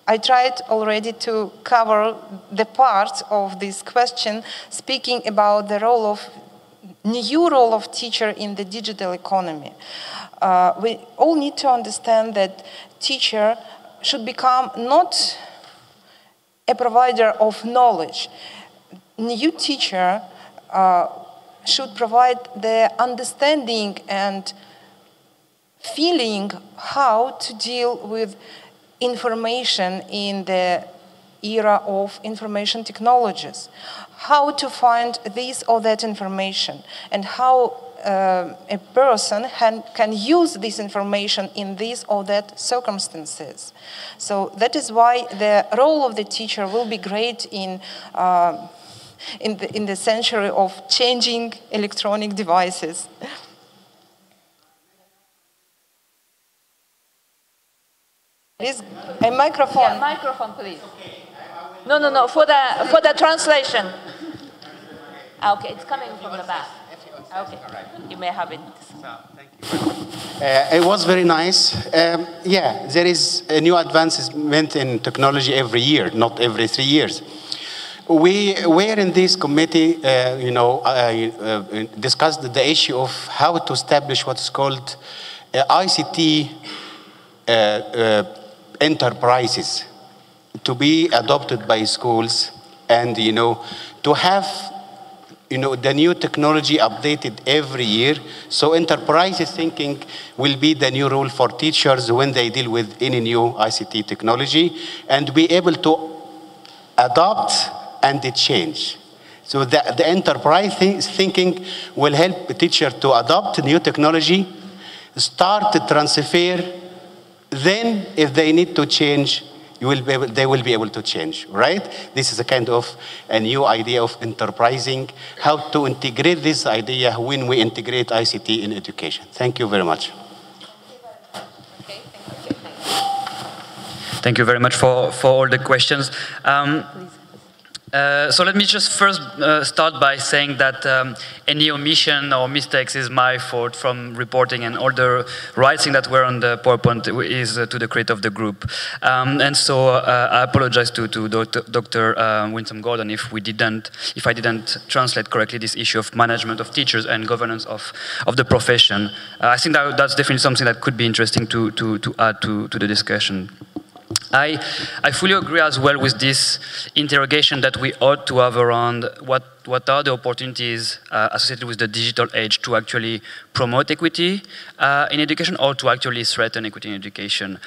I tried already to cover the part of this question, speaking about the new role of teacher in the digital economy. We all need to understand that teacher should become not a provider of knowledge. New teacher should provide the understanding and feeling how to deal with information in the era of information technologies, how to find this or that information, and how a person can use this information in these or that circumstances. So that is why the role of the teacher will be great in the century of changing electronic devices. A microphone. Yeah, microphone, please. No, for the translation. Okay, it's coming from the back. Okay, you may have it. It was very nice. Yeah, there is a new advancement in technology every year, not every 3 years. We were in this committee, discussed the issue of how to establish what's called ICT enterprises to be adopted by schools, and to have the new technology updated every year. So enterprise thinking will be the new rule for teachers when they deal with any new ICT technology, and be able to adopt and change. So the enterprise thinking will help the teacher to adopt new technology, start to transfer. Then, if they need to change, they will be able to change, right? This is a kind of a new idea of enterprising, how to integrate this idea when we integrate ICT in education. Thank you very much. Thank you very much for all the questions. So let me just first start by saying that any omission or mistakes is my fault from reporting, and all the writing that were on the PowerPoint is to the credit of the group. And so I apologize to Dr. Winsome Gordon if I didn't translate correctly this issue of management of teachers and governance of the profession. I think that's definitely something that could be interesting to add to the discussion. I fully agree as well with this interrogation that we ought to have around what are the opportunities associated with the digital age to actually promote equity in education, or to actually threaten equity in education.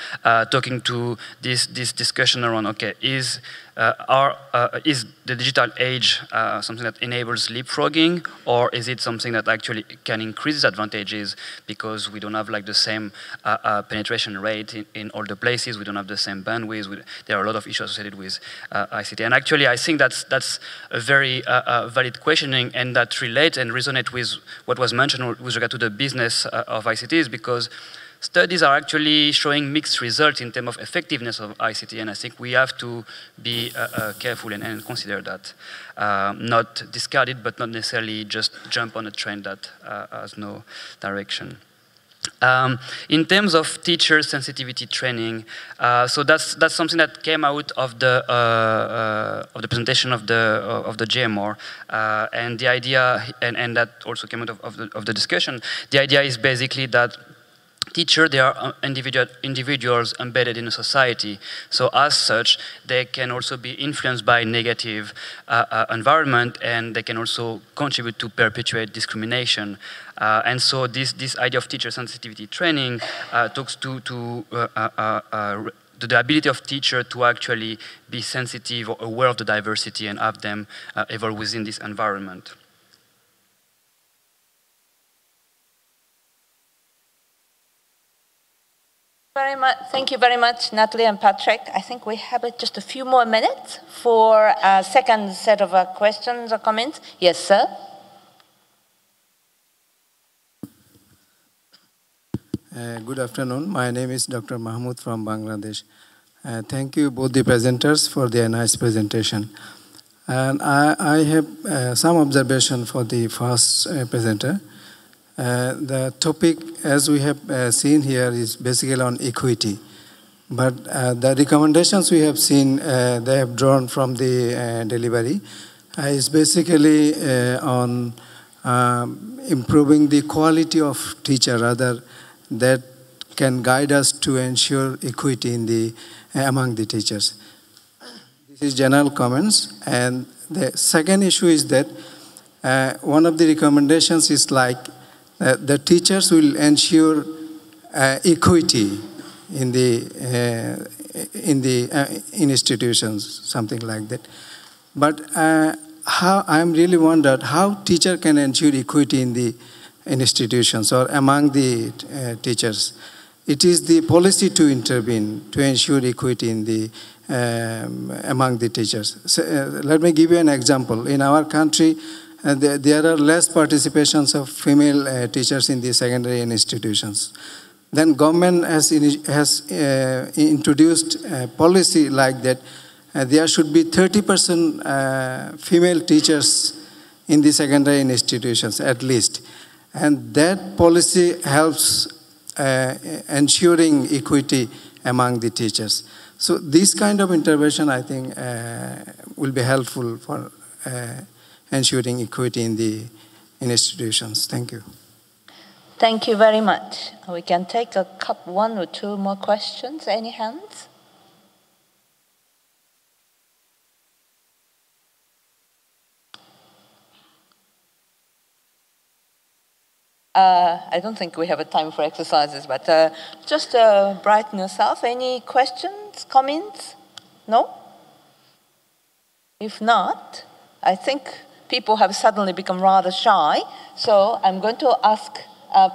Talking to this discussion around, okay, is the digital age something that enables leapfrogging, or is it something that actually can increase advantages because we don't have like the same penetration rate in all the places, we don't have the same bandwidth, there are a lot of issues associated with ICT. And actually I think that's a very valid questioning, and that relates and resonates with what was mentioned with regard to the business of ICTs, because studies are actually showing mixed results in terms of effectiveness of ICT, and I think we have to be careful and consider that. Not discard it, but not necessarily just jump on a trend that has no direction. In terms of teacher sensitivity training, so that's something that came out of the presentation of the GMR, and the idea, and that also came out of the discussion. The idea is basically that teachers, they are individuals embedded in a society. So as such, they can also be influenced by negative environment, and they can also contribute to perpetuate discrimination. And so this idea of teacher sensitivity training talks to the ability of teacher to actually be sensitive or aware of the diversity and have them evolve within this environment. Thank you very much, Natalie and Patrick. I think we have just a few more minutes for a second set of questions or comments. Yes, sir. Good afternoon. My name is Dr. Mahmoud from Bangladesh. Thank you both the presenters for their nice presentation. And I have some observation for the first presenter. The topic, as we have seen here, is basically on equity. But the recommendations we have seen, they have drawn from the delivery, is basically on improving the quality of teacher, rather that can guide us to ensure equity in the among the teachers. This is general comments. And the second issue is that one of the recommendations is like the teachers will ensure equity in the institutions, something like that. But I'm really wondered how teacher can ensure equity in the institutions or among the teachers. It is the policy to intervene to ensure equity in the among the teachers. So, let me give you an example. In our country, there are less participations of female teachers in the secondary institutions. Then government has introduced a policy like that. There should be 30% female teachers in the secondary institutions at least. And that policy helps ensuring equity among the teachers. So this kind of intervention, I think, will be helpful for ensuring equity in the institutions. Thank you. Thank you very much. We can take one or two more questions. Any hands? I don't think we have a time for exercises, but just brighten yourself. Any questions, comments? No? If not, I think people have suddenly become rather shy. So I'm going to ask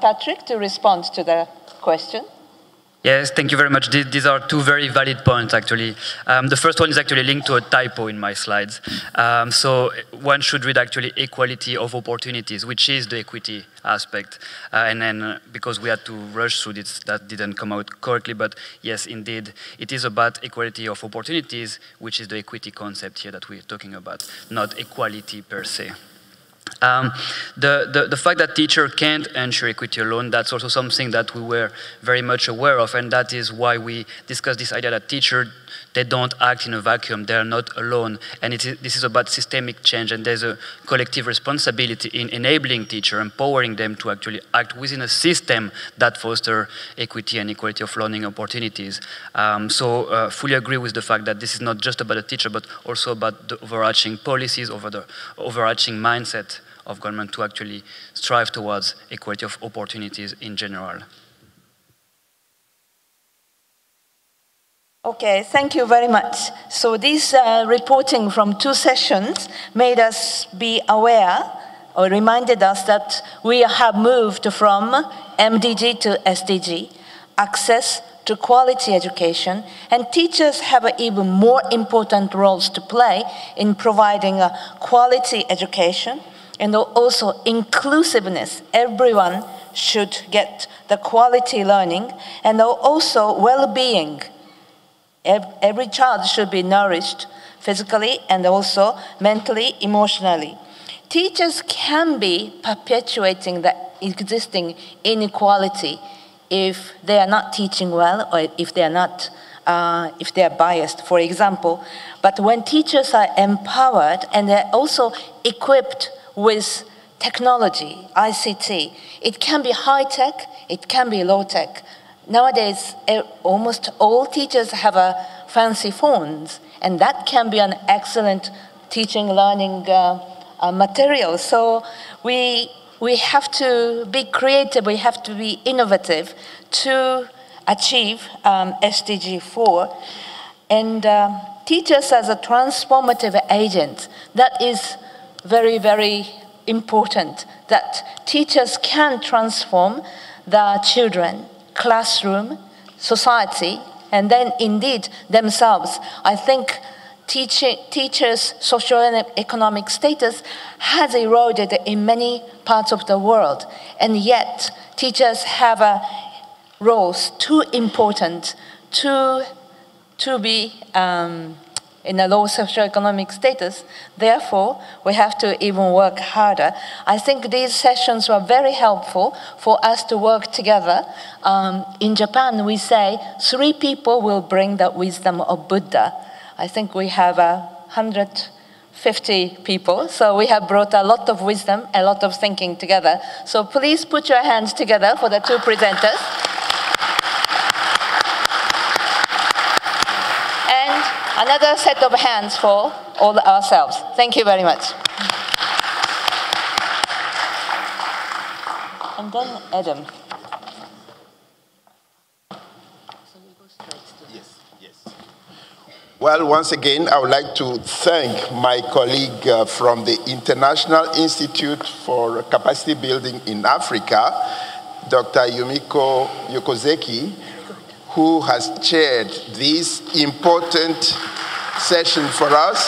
Patrick to respond to the question. Yes, thank you very much. These are two very valid points, actually. The first one is actually linked to a typo in my slides. So one should read actually equality of opportunities, which is the equity aspect. And then because we had to rush through this, that didn't come out correctly. But yes, indeed, it is about equality of opportunities, which is the equity concept here that we're talking about, not equality per se. The fact that teacher can't ensure equity alone, that's also something that we were very much aware of, and that is why we discussed this idea that teachers, they don't act in a vacuum, they're not alone, and this is about systemic change, and there's a collective responsibility in enabling teachers, empowering them to actually act within a system that fosters equity and equality of learning opportunities. So fully agree with the fact that this is not just about a teacher, but also about the overarching policies, over the overarching mindset of government to actually strive towards equality of opportunities in general. Okay, thank you very much. So this reporting from 2 sessions made us be aware, or reminded us that we have moved from MDG to SDG, access to quality education, and teachers have even more important roles to play in providing a quality education and also inclusiveness. Everyone should get the quality learning and also well-being. Every child should be nourished physically and also mentally, emotionally. Teachers can be perpetuating the existing inequality if they are not teaching well or if they are not, if they are biased, for example. But when teachers are empowered and they're also equipped with technology, ICT, it can be high-tech, it can be low-tech. Nowadays, almost all teachers have fancy phones, and that can be an excellent teaching, learning material. So we have to be creative, we have to be innovative to achieve SDG 4. And teachers as a transformative agent, that is very, very important, that teachers can transform the children, classroom, society, and then indeed themselves. I think teachers' socio-economic status has eroded in many parts of the world, and yet teachers have roles too important to be in a low socioeconomic status. Therefore, we have to even work harder. I think these sessions were very helpful for us to work together. In Japan, we say 3 people will bring the wisdom of Buddha. I think we have 150 people, so we have brought a lot of wisdom, a lot of thinking together. So please put your hands together for the 2 presenters. Another set of hands for all ourselves. Thank you very much. And then Adam. Well, once again, I would like to thank my colleague from the International Institute for Capacity Building in Africa, Dr. Yumiko Yokozeki, who has chaired this important session for us.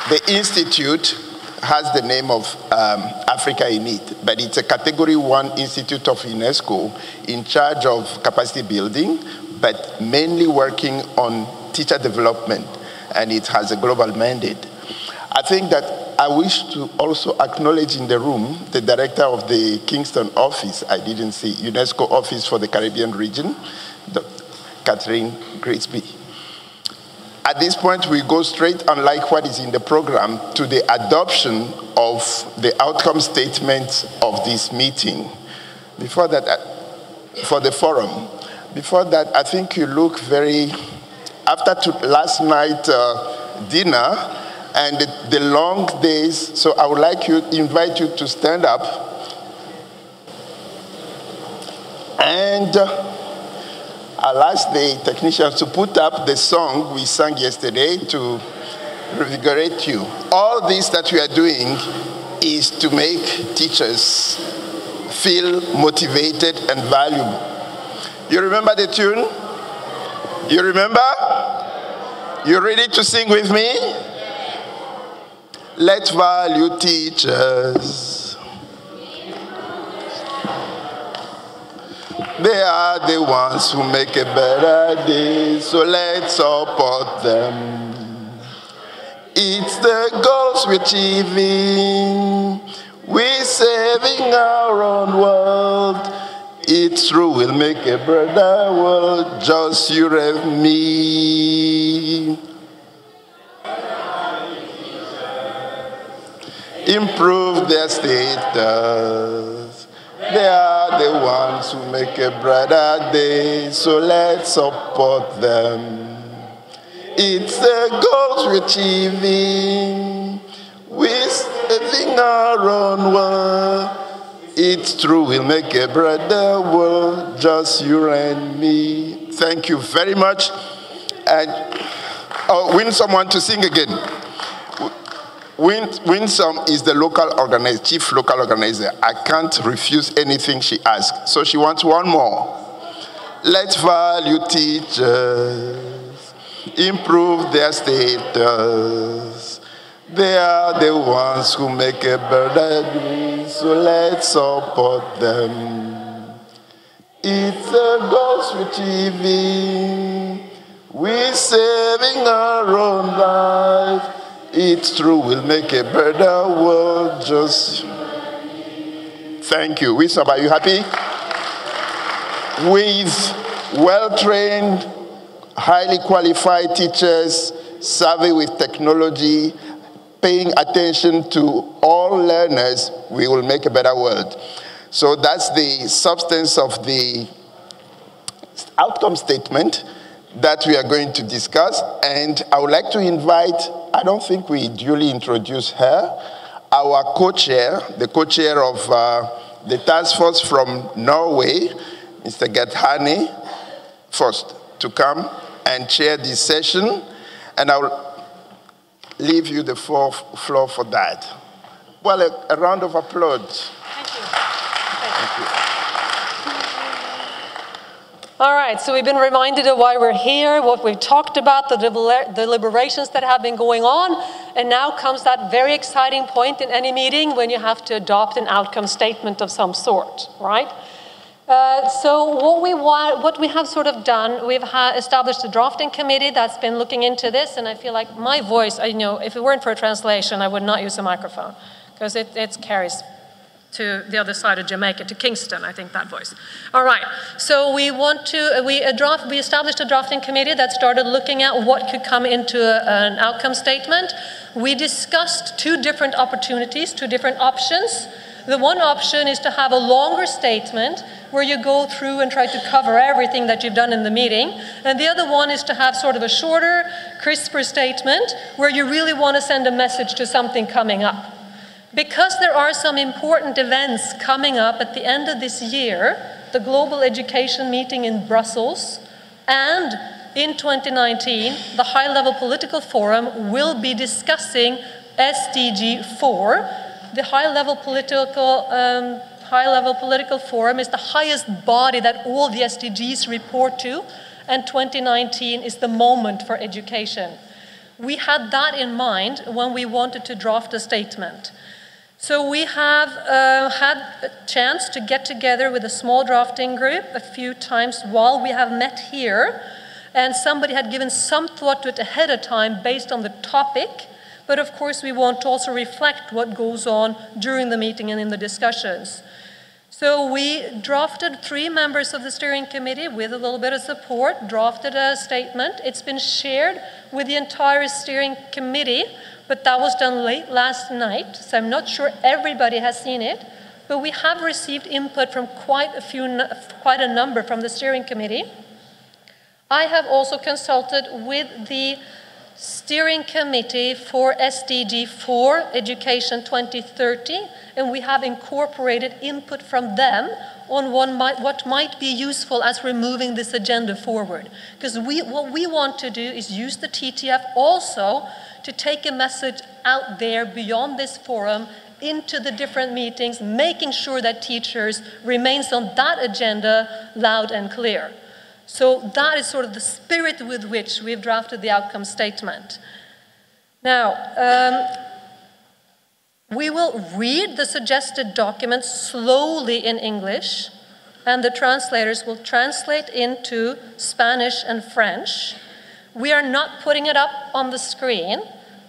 The Institute has the name of Africa in it, but it's a Category 1 institute of UNESCO in charge of capacity building, but mainly working on teacher development, and it has a global mandate. I think that I wish to also acknowledge in the room the director of the Kingston office, I didn't see, UNESCO office for the Caribbean region, Catherine Grigsby. At this point, we go straight, unlike what is in the program, to the adoption of the outcome statement of this meeting. Before that, for the forum, before that, I think you look very, after last night dinner, and the long days, so I would like to invite you to stand up and I'll ask the technicians to put up the song we sang yesterday to revigorate you. All this that we are doing is to make teachers feel motivated and valuable. You remember the tune? You remember? You ready to sing with me? Let's value teachers. They are the ones who make a better day, so let's support them. It's the goals we're achieving. We're saving our own world. It's true, we'll make a better world, just you and me. Improve their status. They are the ones who make a brighter day, so let's support them. It's the goals we're achieving. We're saving our own world. It's true, we'll make a brighter world, just you and me. Thank you very much. And win someone to sing again. Winsome is the local organizer, chief local organizer. I can't refuse anything she asks. So she wants one more. Let's value teachers, improve their status. They are the ones who make a better day, so let's support them. It's the goals we're achieving. We're saving our own life. It's true, we'll make a better world. Just thank you. Wisdom, are you happy? With well-trained, highly qualified teachers, savvy with technology, paying attention to all learners, we will make a better world. So that's the substance of the outcome statement that we are going to discuss. And I would like to invite, I don't think we duly introduced her, our co-chair, the co-chair of the task force from Norway, Mr. Gethani, first to come and chair this session. And I'll leave you the floor for that. Well, a round of applause. Thank you. Thank you. All right, so we've been reminded of why we're here, what we've talked about, the deliberations that have been going on, and now comes that very exciting point in any meeting when you have to adopt an outcome statement of some sort, right? So what we have sort of done, we've established a drafting committee that's been looking into this, and I feel like my voice, if it weren't for a translation, I would not use a microphone, because it carries to the other side of Jamaica, to Kingston, I think, that voice. All right, so we established a drafting committee that started looking at what could come into an outcome statement. We discussed two different opportunities, two different options. The one option is to have a longer statement where you go through and try to cover everything that you've done in the meeting. And the other one is to have sort of a shorter, crisper statement where you really want to send a message to something coming up. Because there are some important events coming up at the end of this year, the Global Education Meeting in Brussels, and in 2019, the High-Level Political Forum will be discussing SDG 4. The High-Level Political Forum is the highest body that all the SDGs report to, and 2019 is the moment for education. We had that in mind when we wanted to draft a statement. So we have had a chance to get together with a small drafting group a few times while we have met here, and somebody had given some thought to it ahead of time based on the topic, but of course we want to also reflect what goes on during the meeting and in the discussions. So we drafted 3 members of the steering committee with a little bit of support, drafted a statement. It's been shared with the entire steering committee, but that was done late last night, so I'm not sure everybody has seen it, but we have received input from quite a number from the steering committee. I have also consulted with the steering committee for SDG 4, Education 2030, and we have incorporated input from them on what might be useful as we're moving this agenda forward. Because what we want to do is use the TTF also to take a message out there beyond this forum into the different meetings, making sure that teachers remains on that agenda loud and clear. So that is sort of the spirit with which we've drafted the outcome statement. Now, we will read the suggested document slowly in English, and the translators will translate into Spanish and French. We are not putting it up on the screen.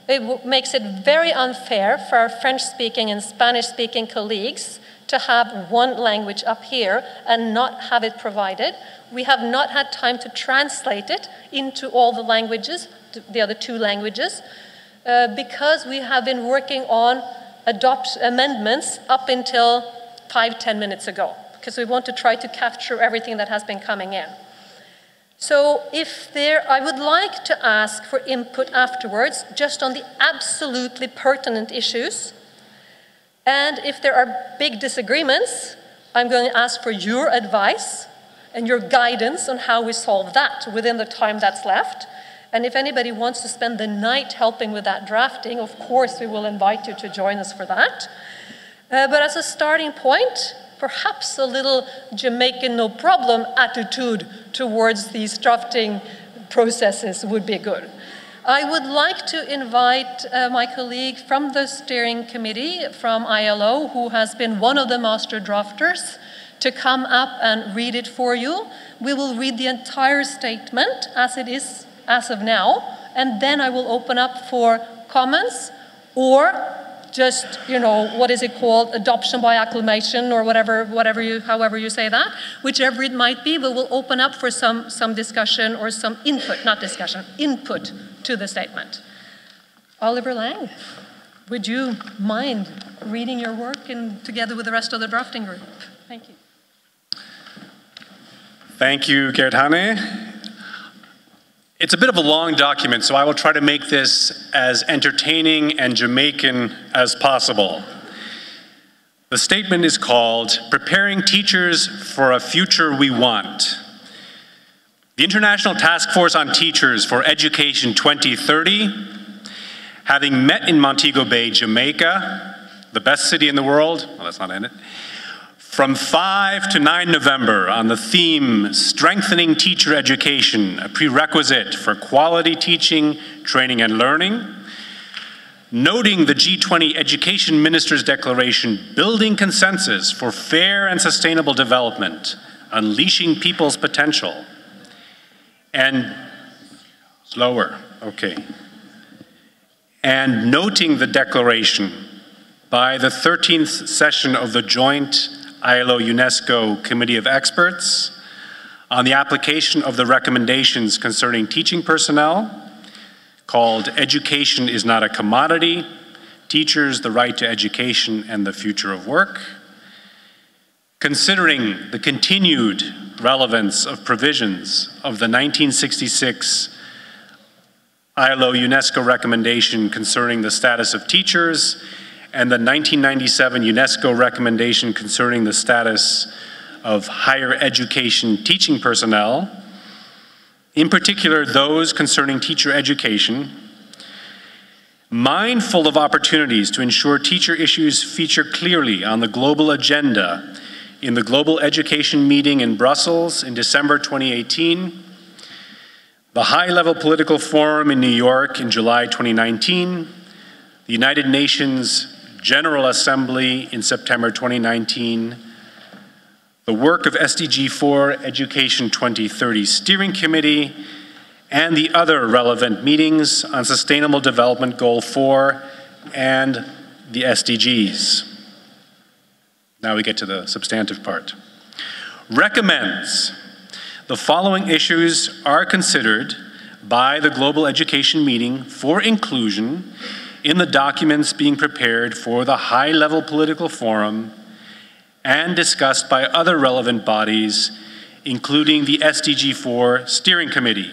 It makes it very unfair for our French-speaking and Spanish-speaking colleagues to have one language up here and not have it provided. We have not had time to translate it into all the languages, the other 2 languages, because we have been working on amendments up until 5-10 minutes ago, because we want to try to capture everything that has been coming in. So I would like to ask for input afterwards, just on the absolutely pertinent issues. And if there are big disagreements, I'm going to ask for your advice and your guidance on how we solve that within the time that's left. And if anybody wants to spend the night helping with that drafting, of course we will invite you to join us for that. But as a starting point, perhaps a little Jamaican no problem attitude towards these drafting processes would be good. I would like to invite my colleague from the steering committee from ILO, who has been one of the master drafters, to come up and read it for you. We will read the entire statement as it is as of now, and then I will open up for commons, or just, you know, what is it called, adoption by acclamation, or however you say that, whichever it might be, we will open up for some discussion or some input, not discussion, input to the statement. Oliver Lang, would you mind reading your work together with the rest of the drafting group? Thank you. Thank you, Gerd Hanne. It's a bit of a long document, so I will try to make this as entertaining and Jamaican as possible. The statement is called Preparing Teachers for a Future We Want. The International Task Force on Teachers for Education 2030, having met in Montego Bay, Jamaica, the best city in the world, well, that's not in it, from 5 to 9 November on the theme, Strengthening Teacher Education, a prerequisite for quality teaching, training, and learning. Noting the G20 Education Ministers' Declaration, Building Consensus for Fair and Sustainable Development, Unleashing People's Potential. And, slower, okay. And noting the declaration by the 13th session of the Joint ILO-UNESCO Committee of Experts on the application of the recommendations concerning teaching personnel, called Education is Not a Commodity, Teachers, the Right to Education and the Future of Work, considering the continued relevance of provisions of the 1966 ILO-UNESCO recommendation concerning the status of teachers and the 1997 UNESCO recommendation concerning the status of higher education teaching personnel, in particular those concerning teacher education, mindful of opportunities to ensure teacher issues feature clearly on the global agenda in the Global Education Meeting in Brussels in December 2018, the High-Level Political Forum in New York in July 2019, the United Nations General Assembly in September 2019, the work of SDG 4 Education 2030 Steering Committee, and the other relevant meetings on Sustainable Development Goal 4 and the SDGs. Now we get to the substantive part. Recommends the following issues are considered by the Global Education Meeting for inclusion in the documents being prepared for the High-Level Political Forum and discussed by other relevant bodies, including the SDG 4 Steering Committee.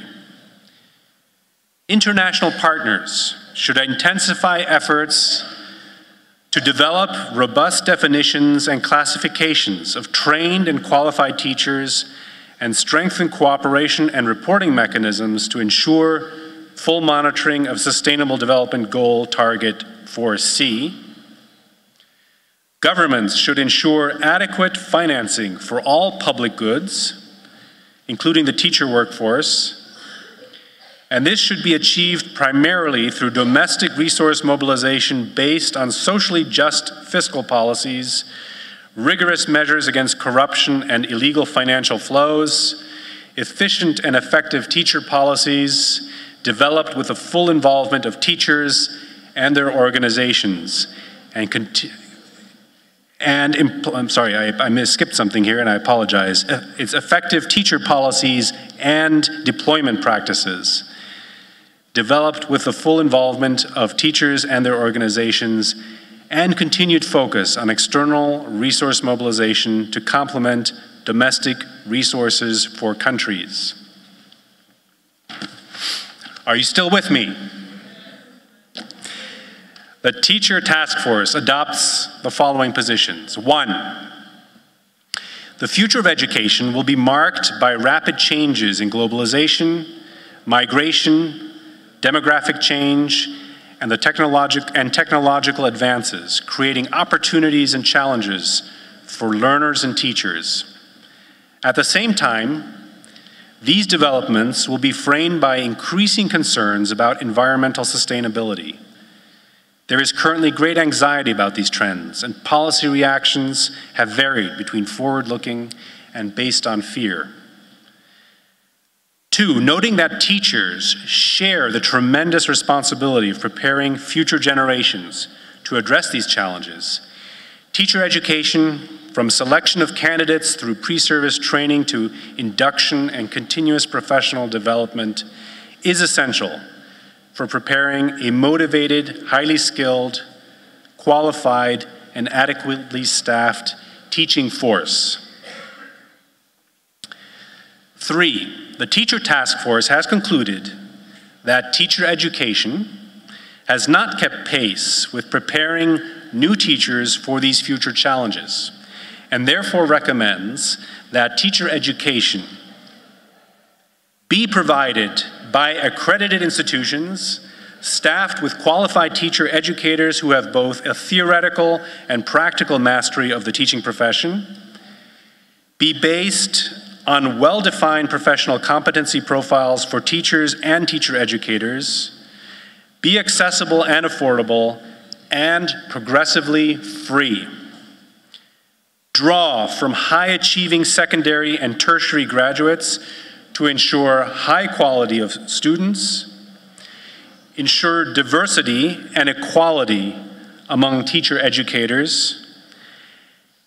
International partners should intensify efforts to develop robust definitions and classifications of trained and qualified teachers and strengthen cooperation and reporting mechanisms to ensure full monitoring of Sustainable Development Goal Target 4C. Governments should ensure adequate financing for all public goods, including the teacher workforce, and this should be achieved primarily through domestic resource mobilization based on socially just fiscal policies, rigorous measures against corruption and illegal financial flows, efficient and effective teacher policies developed with the full involvement of teachers and their organizations, I'm sorry, I skipped something here and I apologize. It's effective teacher policies and deployment practices developed with the full involvement of teachers and their organizations and continued focus on external resource mobilization to complement domestic resources for countries. Are you still with me? The Teacher Task Force adopts the following positions. 1, the future of education will be marked by rapid changes in globalization, migration, demographic change, and technological advances, creating opportunities and challenges for learners and teachers. At the same time, these developments will be framed by increasing concerns about environmental sustainability. There is currently great anxiety about these trends, and policy reactions have varied between forward-looking and based on fear. 2, noting that teachers share the tremendous responsibility of preparing future generations to address these challenges. Teacher education, from selection of candidates through pre-service training to induction and continuous professional development, is essential for preparing a motivated, highly skilled, qualified, and adequately staffed teaching force. 3, the Teacher Task Force has concluded that teacher education has not kept pace with preparing new teachers for these future challenges, and therefore recommends that teacher education be provided by accredited institutions staffed with qualified teacher educators who have both a theoretical and practical mastery of the teaching profession, be based on well-defined professional competency profiles for teachers and teacher educators, be accessible and affordable, and progressively free. Draw from high-achieving secondary and tertiary graduates to ensure high quality of students, ensure diversity and equality among teacher educators,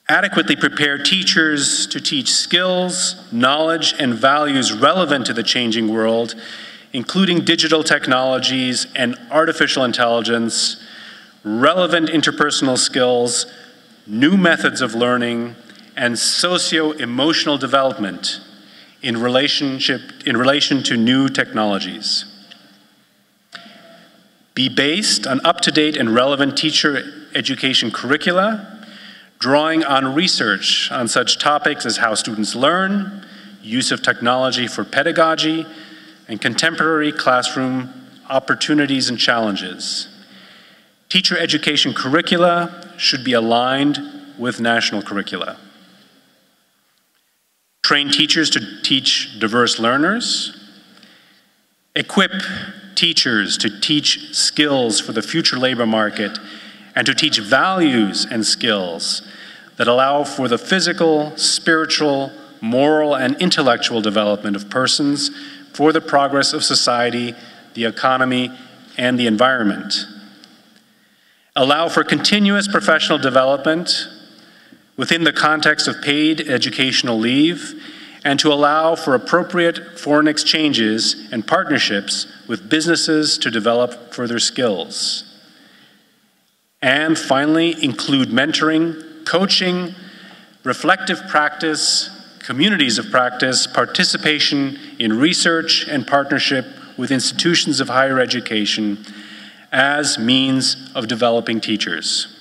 adequately prepare teachers to teach skills, knowledge, and values relevant to the changing world, including digital technologies and artificial intelligence, relevant interpersonal skills, new methods of learning, and socio-emotional development in relation to new technologies. Be based on up-to-date and relevant teacher education curricula, drawing on research on such topics as how students learn, use of technology for pedagogy, and contemporary classroom opportunities and challenges. Teacher education curricula should be aligned with national curricula. Train teachers to teach diverse learners. Equip teachers to teach skills for the future labor market and to teach values and skills that allow for the physical, spiritual, moral, and intellectual development of persons for the progress of society, the economy, and the environment. Allow for continuous professional development within the context of paid educational leave, and to allow for appropriate foreign exchanges and partnerships with businesses to develop further skills. And finally, include mentoring, coaching, reflective practice, communities of practice, participation in research and partnership with institutions of higher education as means of developing teachers.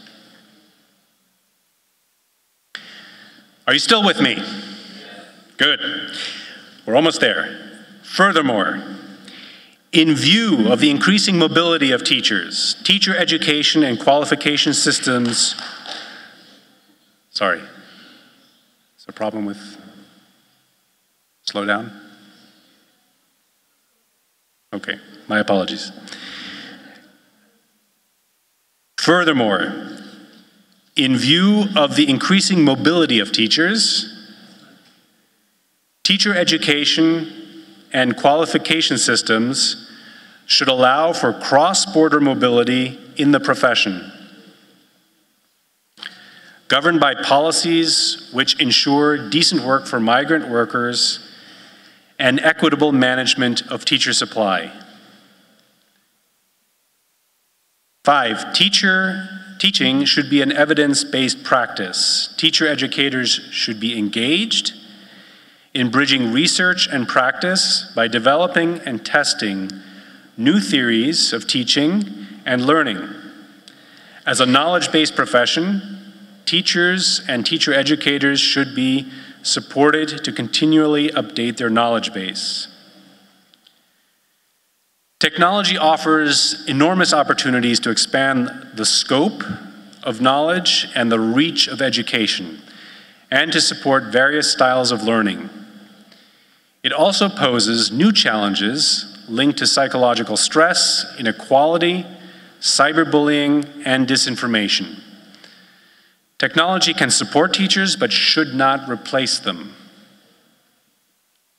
Are you still with me? Good. We're almost there. Furthermore, in view of the increasing mobility of teachers, teacher education and qualification systems, sorry, is there a problem with, slow down? Okay, my apologies. Furthermore, in view of the increasing mobility of teachers, teacher education and qualification systems should allow for cross-border mobility in the profession, governed by policies which ensure decent work for migrant workers and equitable management of teacher supply. 5, teaching should be an evidence-based practice. Teacher educators should be engaged in bridging research and practice by developing and testing new theories of teaching and learning. As a knowledge-based profession, teachers and teacher educators should be supported to continually update their knowledge base. Technology offers enormous opportunities to expand the scope of knowledge and the reach of education, and to support various styles of learning. It also poses new challenges linked to psychological stress, inequality, cyberbullying, and disinformation. Technology can support teachers, but should not replace them.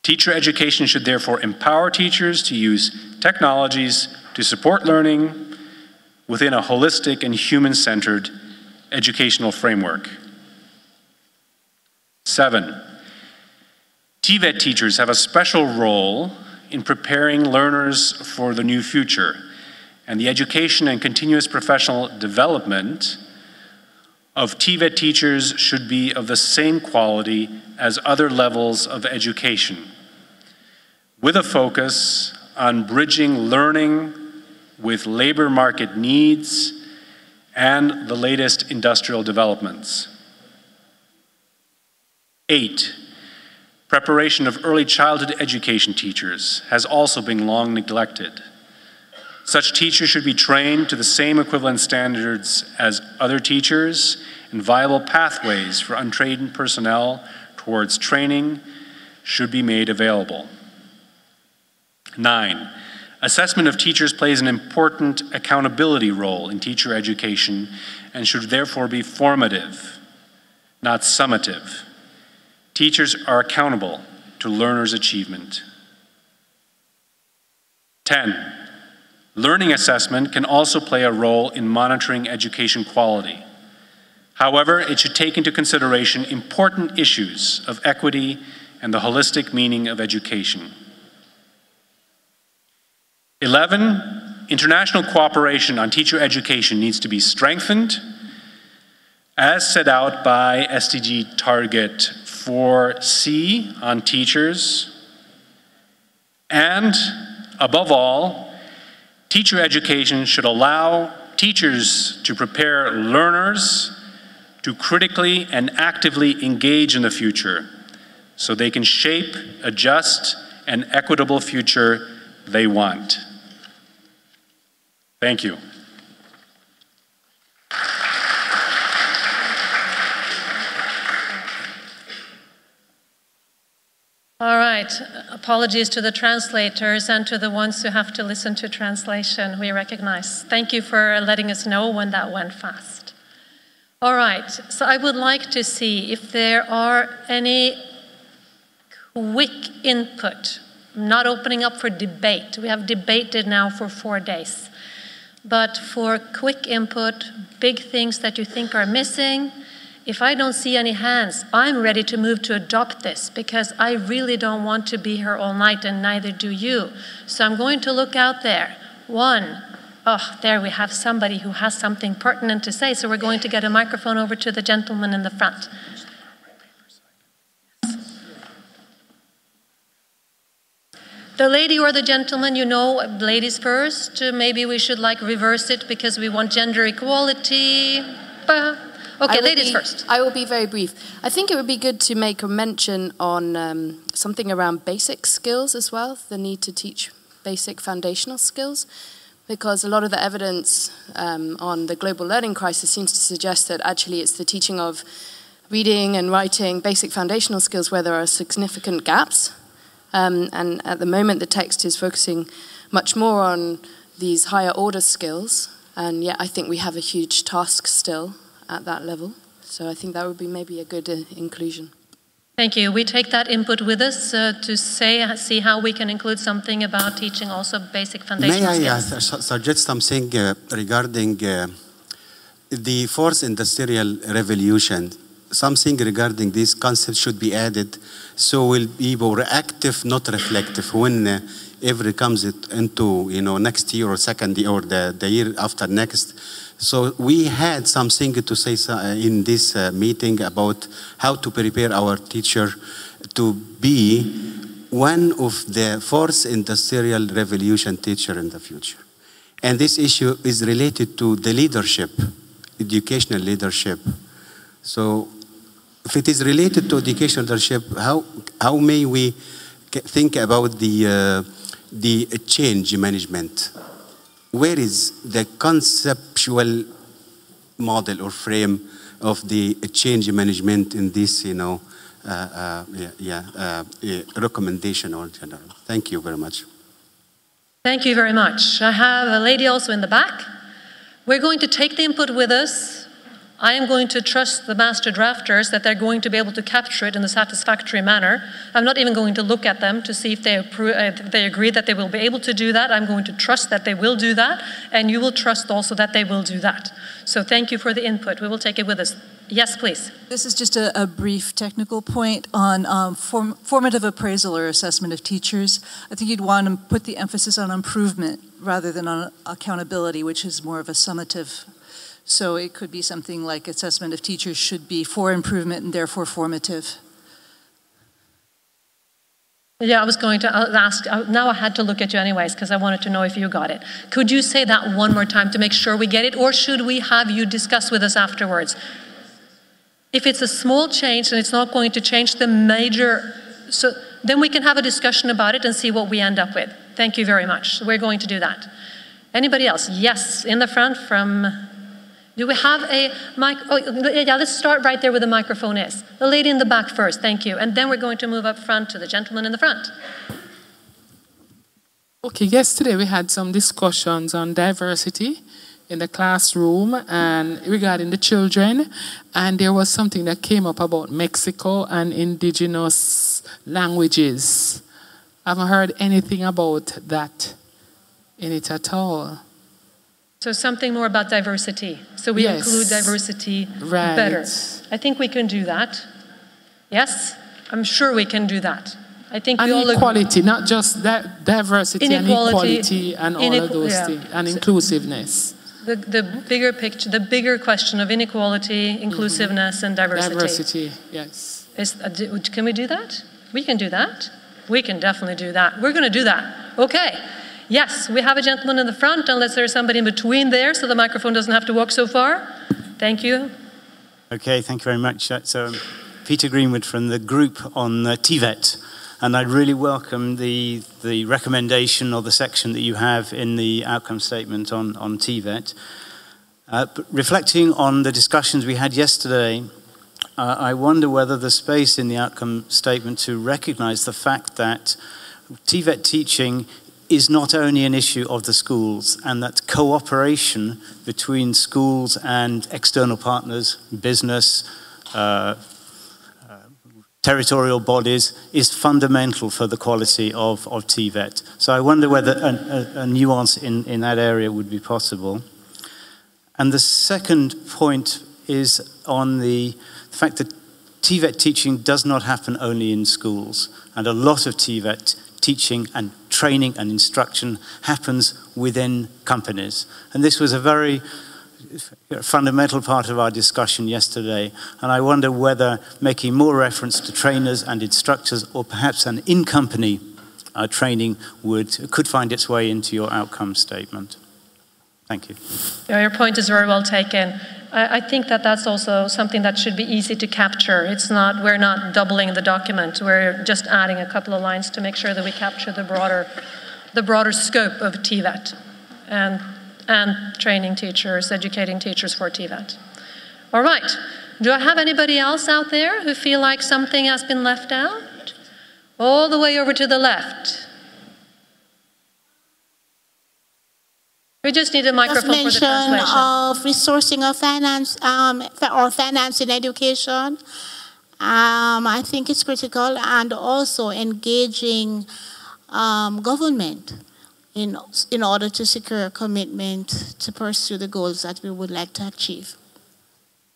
Teacher education should therefore empower teachers to use technologies to support learning within a holistic and human-centered educational framework. 7, TVET teachers have a special role in preparing learners for the new future, and the education and continuous professional development of TVET teachers should be of the same quality as other levels of education, with a focus on bridging learning with labor market needs and the latest industrial developments. 8, preparation of early childhood education teachers has also been long neglected. Such teachers should be trained to the same equivalent standards as other teachers, and viable pathways for untrained personnel towards training should be made available. 9, assessment of teachers plays an important accountability role in teacher education and should therefore be formative, not summative. Teachers are accountable to learners' achievement. 10, learning assessment can also play a role in monitoring education quality. However, it should take into consideration important issues of equity and the holistic meaning of education. 11, international cooperation on teacher education needs to be strengthened, as set out by SDG Target 4C on teachers, and above all, teacher education should allow teachers to prepare learners to critically and actively engage in the future so they can shape a just and equitable future they want. Thank you. All right, apologies to the translators and to the ones who have to listen to translation, we recognize. Thank you for letting us know when that went fast. All right, so I would like to see if there are any quick input. I'm not opening up for debate. We have debated now for 4 days. But for quick input, big things that you think are missing, if I don't see any hands, I'm ready to move to adopt this because I really don't want to be here all night and neither do you. So I'm going to look out there. 1, oh, there we have somebody who has something pertinent to say, so we're going to get a microphone over to the gentleman in the front. The lady or the gentleman, you know, ladies first. Maybe we should reverse it because we want gender equality. Okay, ladies first. I will be very brief. I think it would be good to make a mention on something around basic skills as well, the need to teach basic foundational skills, because a lot of the evidence on the global learning crisis seems to suggest that actually it's the teaching of reading and writing, basic foundational skills, where there are significant gaps. And at the moment, the text is focusing much more on these higher order skills, and yet I think we have a huge task still at that level. So I think that would be maybe a good inclusion. Thank you. We take that input with us to see how we can include something about teaching also basic foundational skills. May I suggest something regarding the fourth industrial revolution? Something regarding this concept should be added, so we'll be more active, not reflective. When ever comes into next year or second year or the year after next. So we had something to say in this meeting about how to prepare our teacher to be one of the fourth industrial revolution teacher in the future. And this issue is related to the leadership, educational leadership. So if it is related to educational leadership, how may we think about the change management? Where is the conceptual model or frame of the change management in this, recommendation or general? Thank you very much. Thank you very much. I have a lady also in the back. We're going to take the input with us. I am going to trust the master drafters that they're going to be able to capture it in a satisfactory manner. I'm not even going to look at them to see if they agree that they will be able to do that. I'm going to trust that they will do that, and you will trust also that they will do that. So thank you for the input. We will take it with us. Yes, please. This is just a brief technical point on formative appraisal or assessment of teachers. I think you'd want to put the emphasis on improvement rather than on accountability, which is more of a summative. So it could be something like assessment of teachers should be for improvement and therefore formative. Yeah, I was going to ask, now I had to look at you anyways because I wanted to know if you got it. Could you say that one more time to make sure we get it, or should we have you discuss with us afterwards? If it's a small change and it's not going to change the major, so then we can have a discussion about it and see what we end up with. Thank you very much. We're going to do that. Anybody else? Yes, in the front from... Do we have a mic? Oh, yeah, let's start right there where the microphone is. The lady in the back first, thank you. And then we're going to move up front to the gentleman in the front. Okay, yesterday we had some discussions on diversity in the classroom and regarding the children. And there was something that came up about Mexico and indigenous languages. I haven't heard anything about that in it at all. So something more about diversity. So we include diversity better. I think we can do that. Yes? I'm sure we can do that. I think we all agree. Equality, not just that diversity and equality and all of those things, and inclusiveness. The bigger picture, the bigger question of inequality, inclusiveness, and diversity. Diversity, yes. Can we do that? We can do that. We can definitely do that. We're going to do that. Okay. Yes, we have a gentleman in the front, unless there's somebody in between there, so the microphone doesn't have to walk so far. Thank you. Okay, thank you very much. So, Peter Greenwood from the group on TVET, and I'd really welcome the recommendation or the section that you have in the outcome statement on TVET. But reflecting on the discussions we had yesterday, I wonder whether the space in the outcome statement to recognize the fact that TVET teaching is not only an issue of the schools, and that cooperation between schools and external partners, business, territorial bodies, is fundamental for the quality of TVET. So I wonder whether a nuance in that area would be possible. And the second point is on the fact that TVET teaching does not happen only in schools, and a lot of TVET teaching and training and instruction happens within companies. And this was a very fundamental part of our discussion yesterday. And I wonder whether making more reference to trainers and instructors, or perhaps an in-company training could find its way into your outcome statement. Thank you. Your point is very well taken. I think that that's also something that should be easy to capture. We're not doubling the document. We're just adding a couple of lines to make sure that we capture the broader scope of TVET and training teachers, educating teachers for TVET. All right. Do I have anybody else out there who feel like something has been left out? All the way over to the left. We just need a microphone for the translation. Of resourcing of finance or finance in education. I think it's critical, and also engaging government in order to secure a commitment to pursue the goals that we would like to achieve.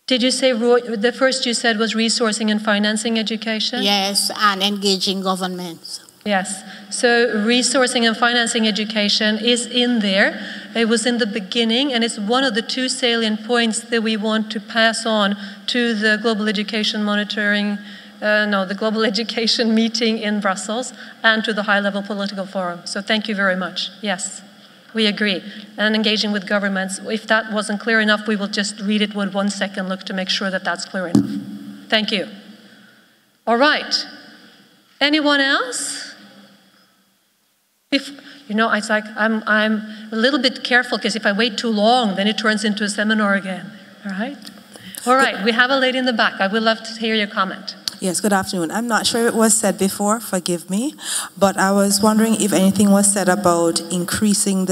Did you say the first you said was resourcing and financing education? Yes, and engaging governments. Yes, so resourcing and financing education is in there. It was in the beginning, and it's one of the two salient points that we want to pass on to the Global Education the Global Education meeting in Brussels, and to the high-level political forum. So thank you very much. Yes, we agree. And engaging with governments, if that wasn't clear enough, we will just read it with 1 second look to make sure that that's clear enough. Thank you. All right. Anyone else? It's like I'm a little bit careful, because if I wait too long, then it turns into a seminar again. All right? All right, we have a lady in the back. I would love to hear your comment. Yes, good afternoon. I'm not sure if it was said before, forgive me, but I was wondering if anything was said about increasing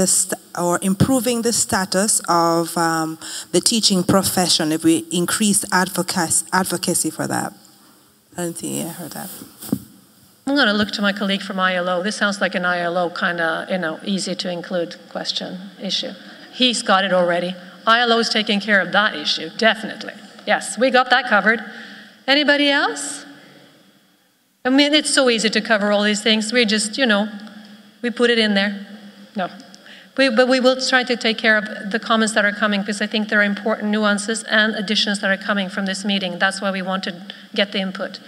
or improving the status of the teaching profession, if we increase advocacy for that. I don't think I heard that. I'm going to look to my colleague from ILO. This sounds like an ILO kind of, easy to include issue. He's got it already. ILO is taking care of that issue, definitely. Yes, we got that covered. Anybody else? I mean, it's so easy to cover all these things. We just, we put it in there. No. But we will try to take care of the comments that are coming, because I think there are important nuances and additions that are coming from this meeting. That's why we want to get the input.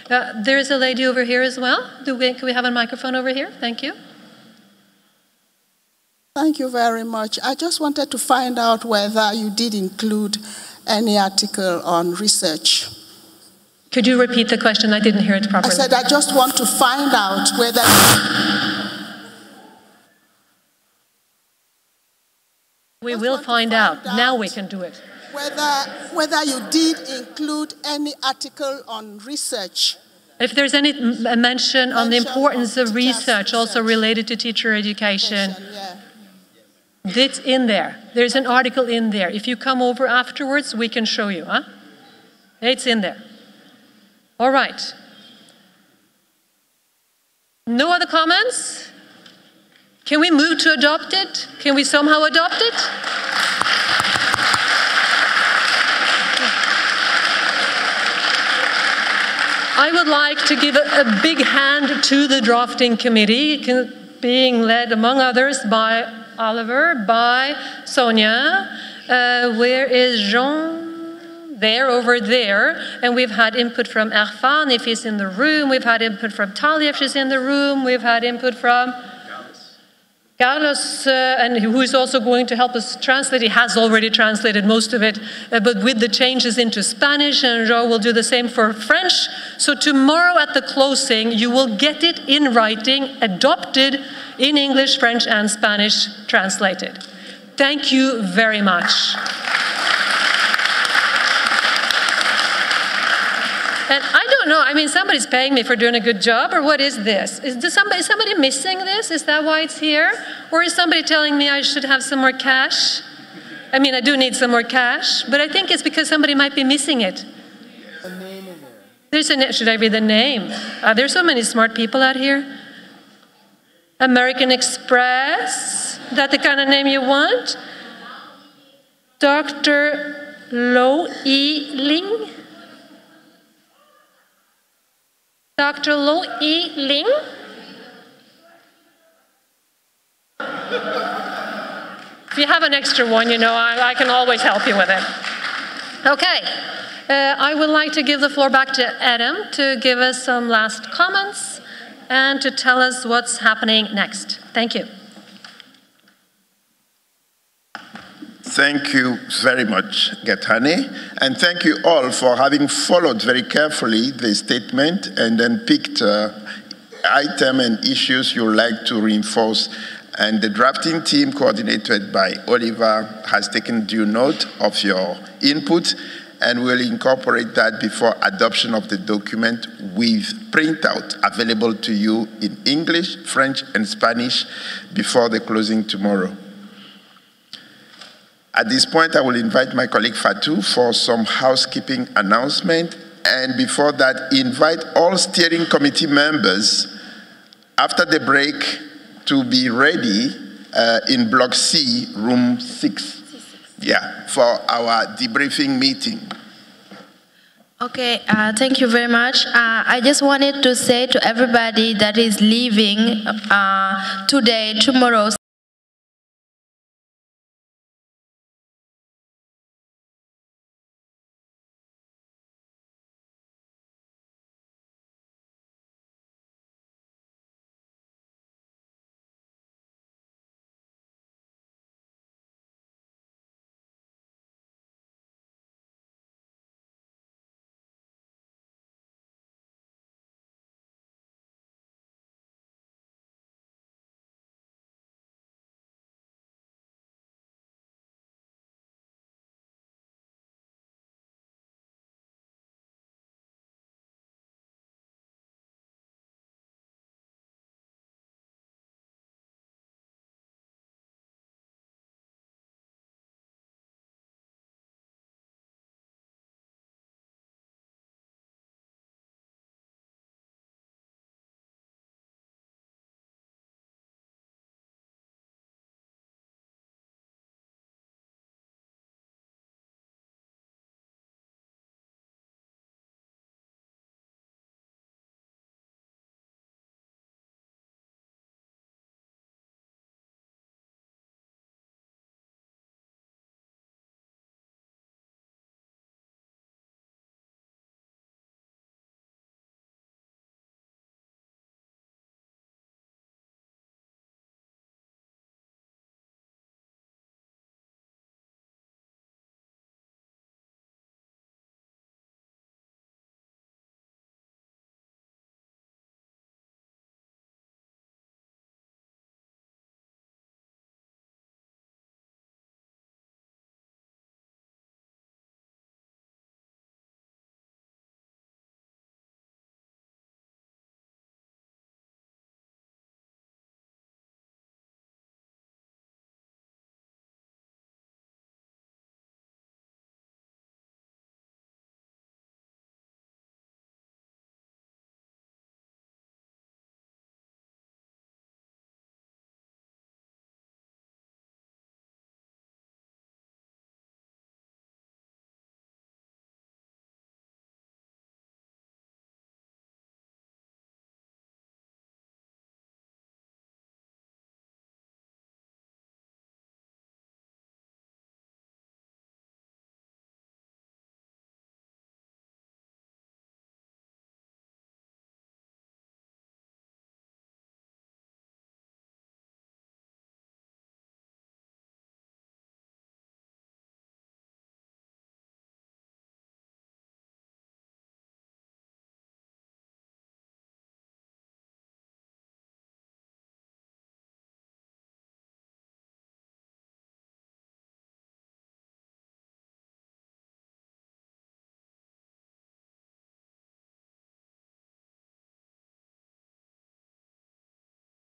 There is a lady over here as well. Can we have a microphone over here? Thank you. Thank you very much. I just wanted to find out whether you did include any article on research. Could you repeat the question? I didn't hear it properly. I said I just want to find out whether... We will find out. Now we can do it. Whether you did include any article on research. If there's any mention on the importance of research also related to teacher education, it's in there. There's an article in there. If you come over afterwards, we can show you. Huh? It's in there. All right. No other comments? Can we move to adopt it? Can we somehow adopt it? I would like to give a big hand to the drafting committee, being led, among others, by Oliver, by Sonia. Where is Jean? There, over there. And we've had input from Erfan, if he's in the room. We've had input from Talia, if she's in the room. We've had input from Carlos, and who is also going to help us translate. He has already translated most of it, but with the changes into Spanish, and Joe will do the same for French. So tomorrow at the closing, you will get it in writing, adopted in English, French, and Spanish, translated. Thank you very much. And I don't know, I mean, somebody's paying me for doing a good job, or what is this? Is somebody missing this? Is that why it's here? Or is somebody telling me I should have some more cash? I mean, I do need some more cash, but I think it's because somebody might be missing it. A name in there. There's a, should I read the name? There's so many smart people out here. American Express, that the kind of name you want? Dr. Lo E Ling? Dr. Lo E Ling? If you have an extra one, I can always help you with it. Okay, I would like to give the floor back to Adam to give us some last comments and to tell us what's happening next. Thank you. Thank you very much, Gathane, and thank you all for having followed very carefully the statement and then picked items and issues you would like to reinforce. And the drafting team, coordinated by Oliver, has taken due note of your input and will incorporate that before adoption of the document with printout available to you in English, French, and Spanish before the closing tomorrow. At this point, I will invite my colleague Fatou for some housekeeping announcement, and before that, invite all steering committee members after the break to be ready in Block C, room 6, for our debriefing meeting. Okay, thank you very much. I just wanted to say to everybody that is leaving today, tomorrow,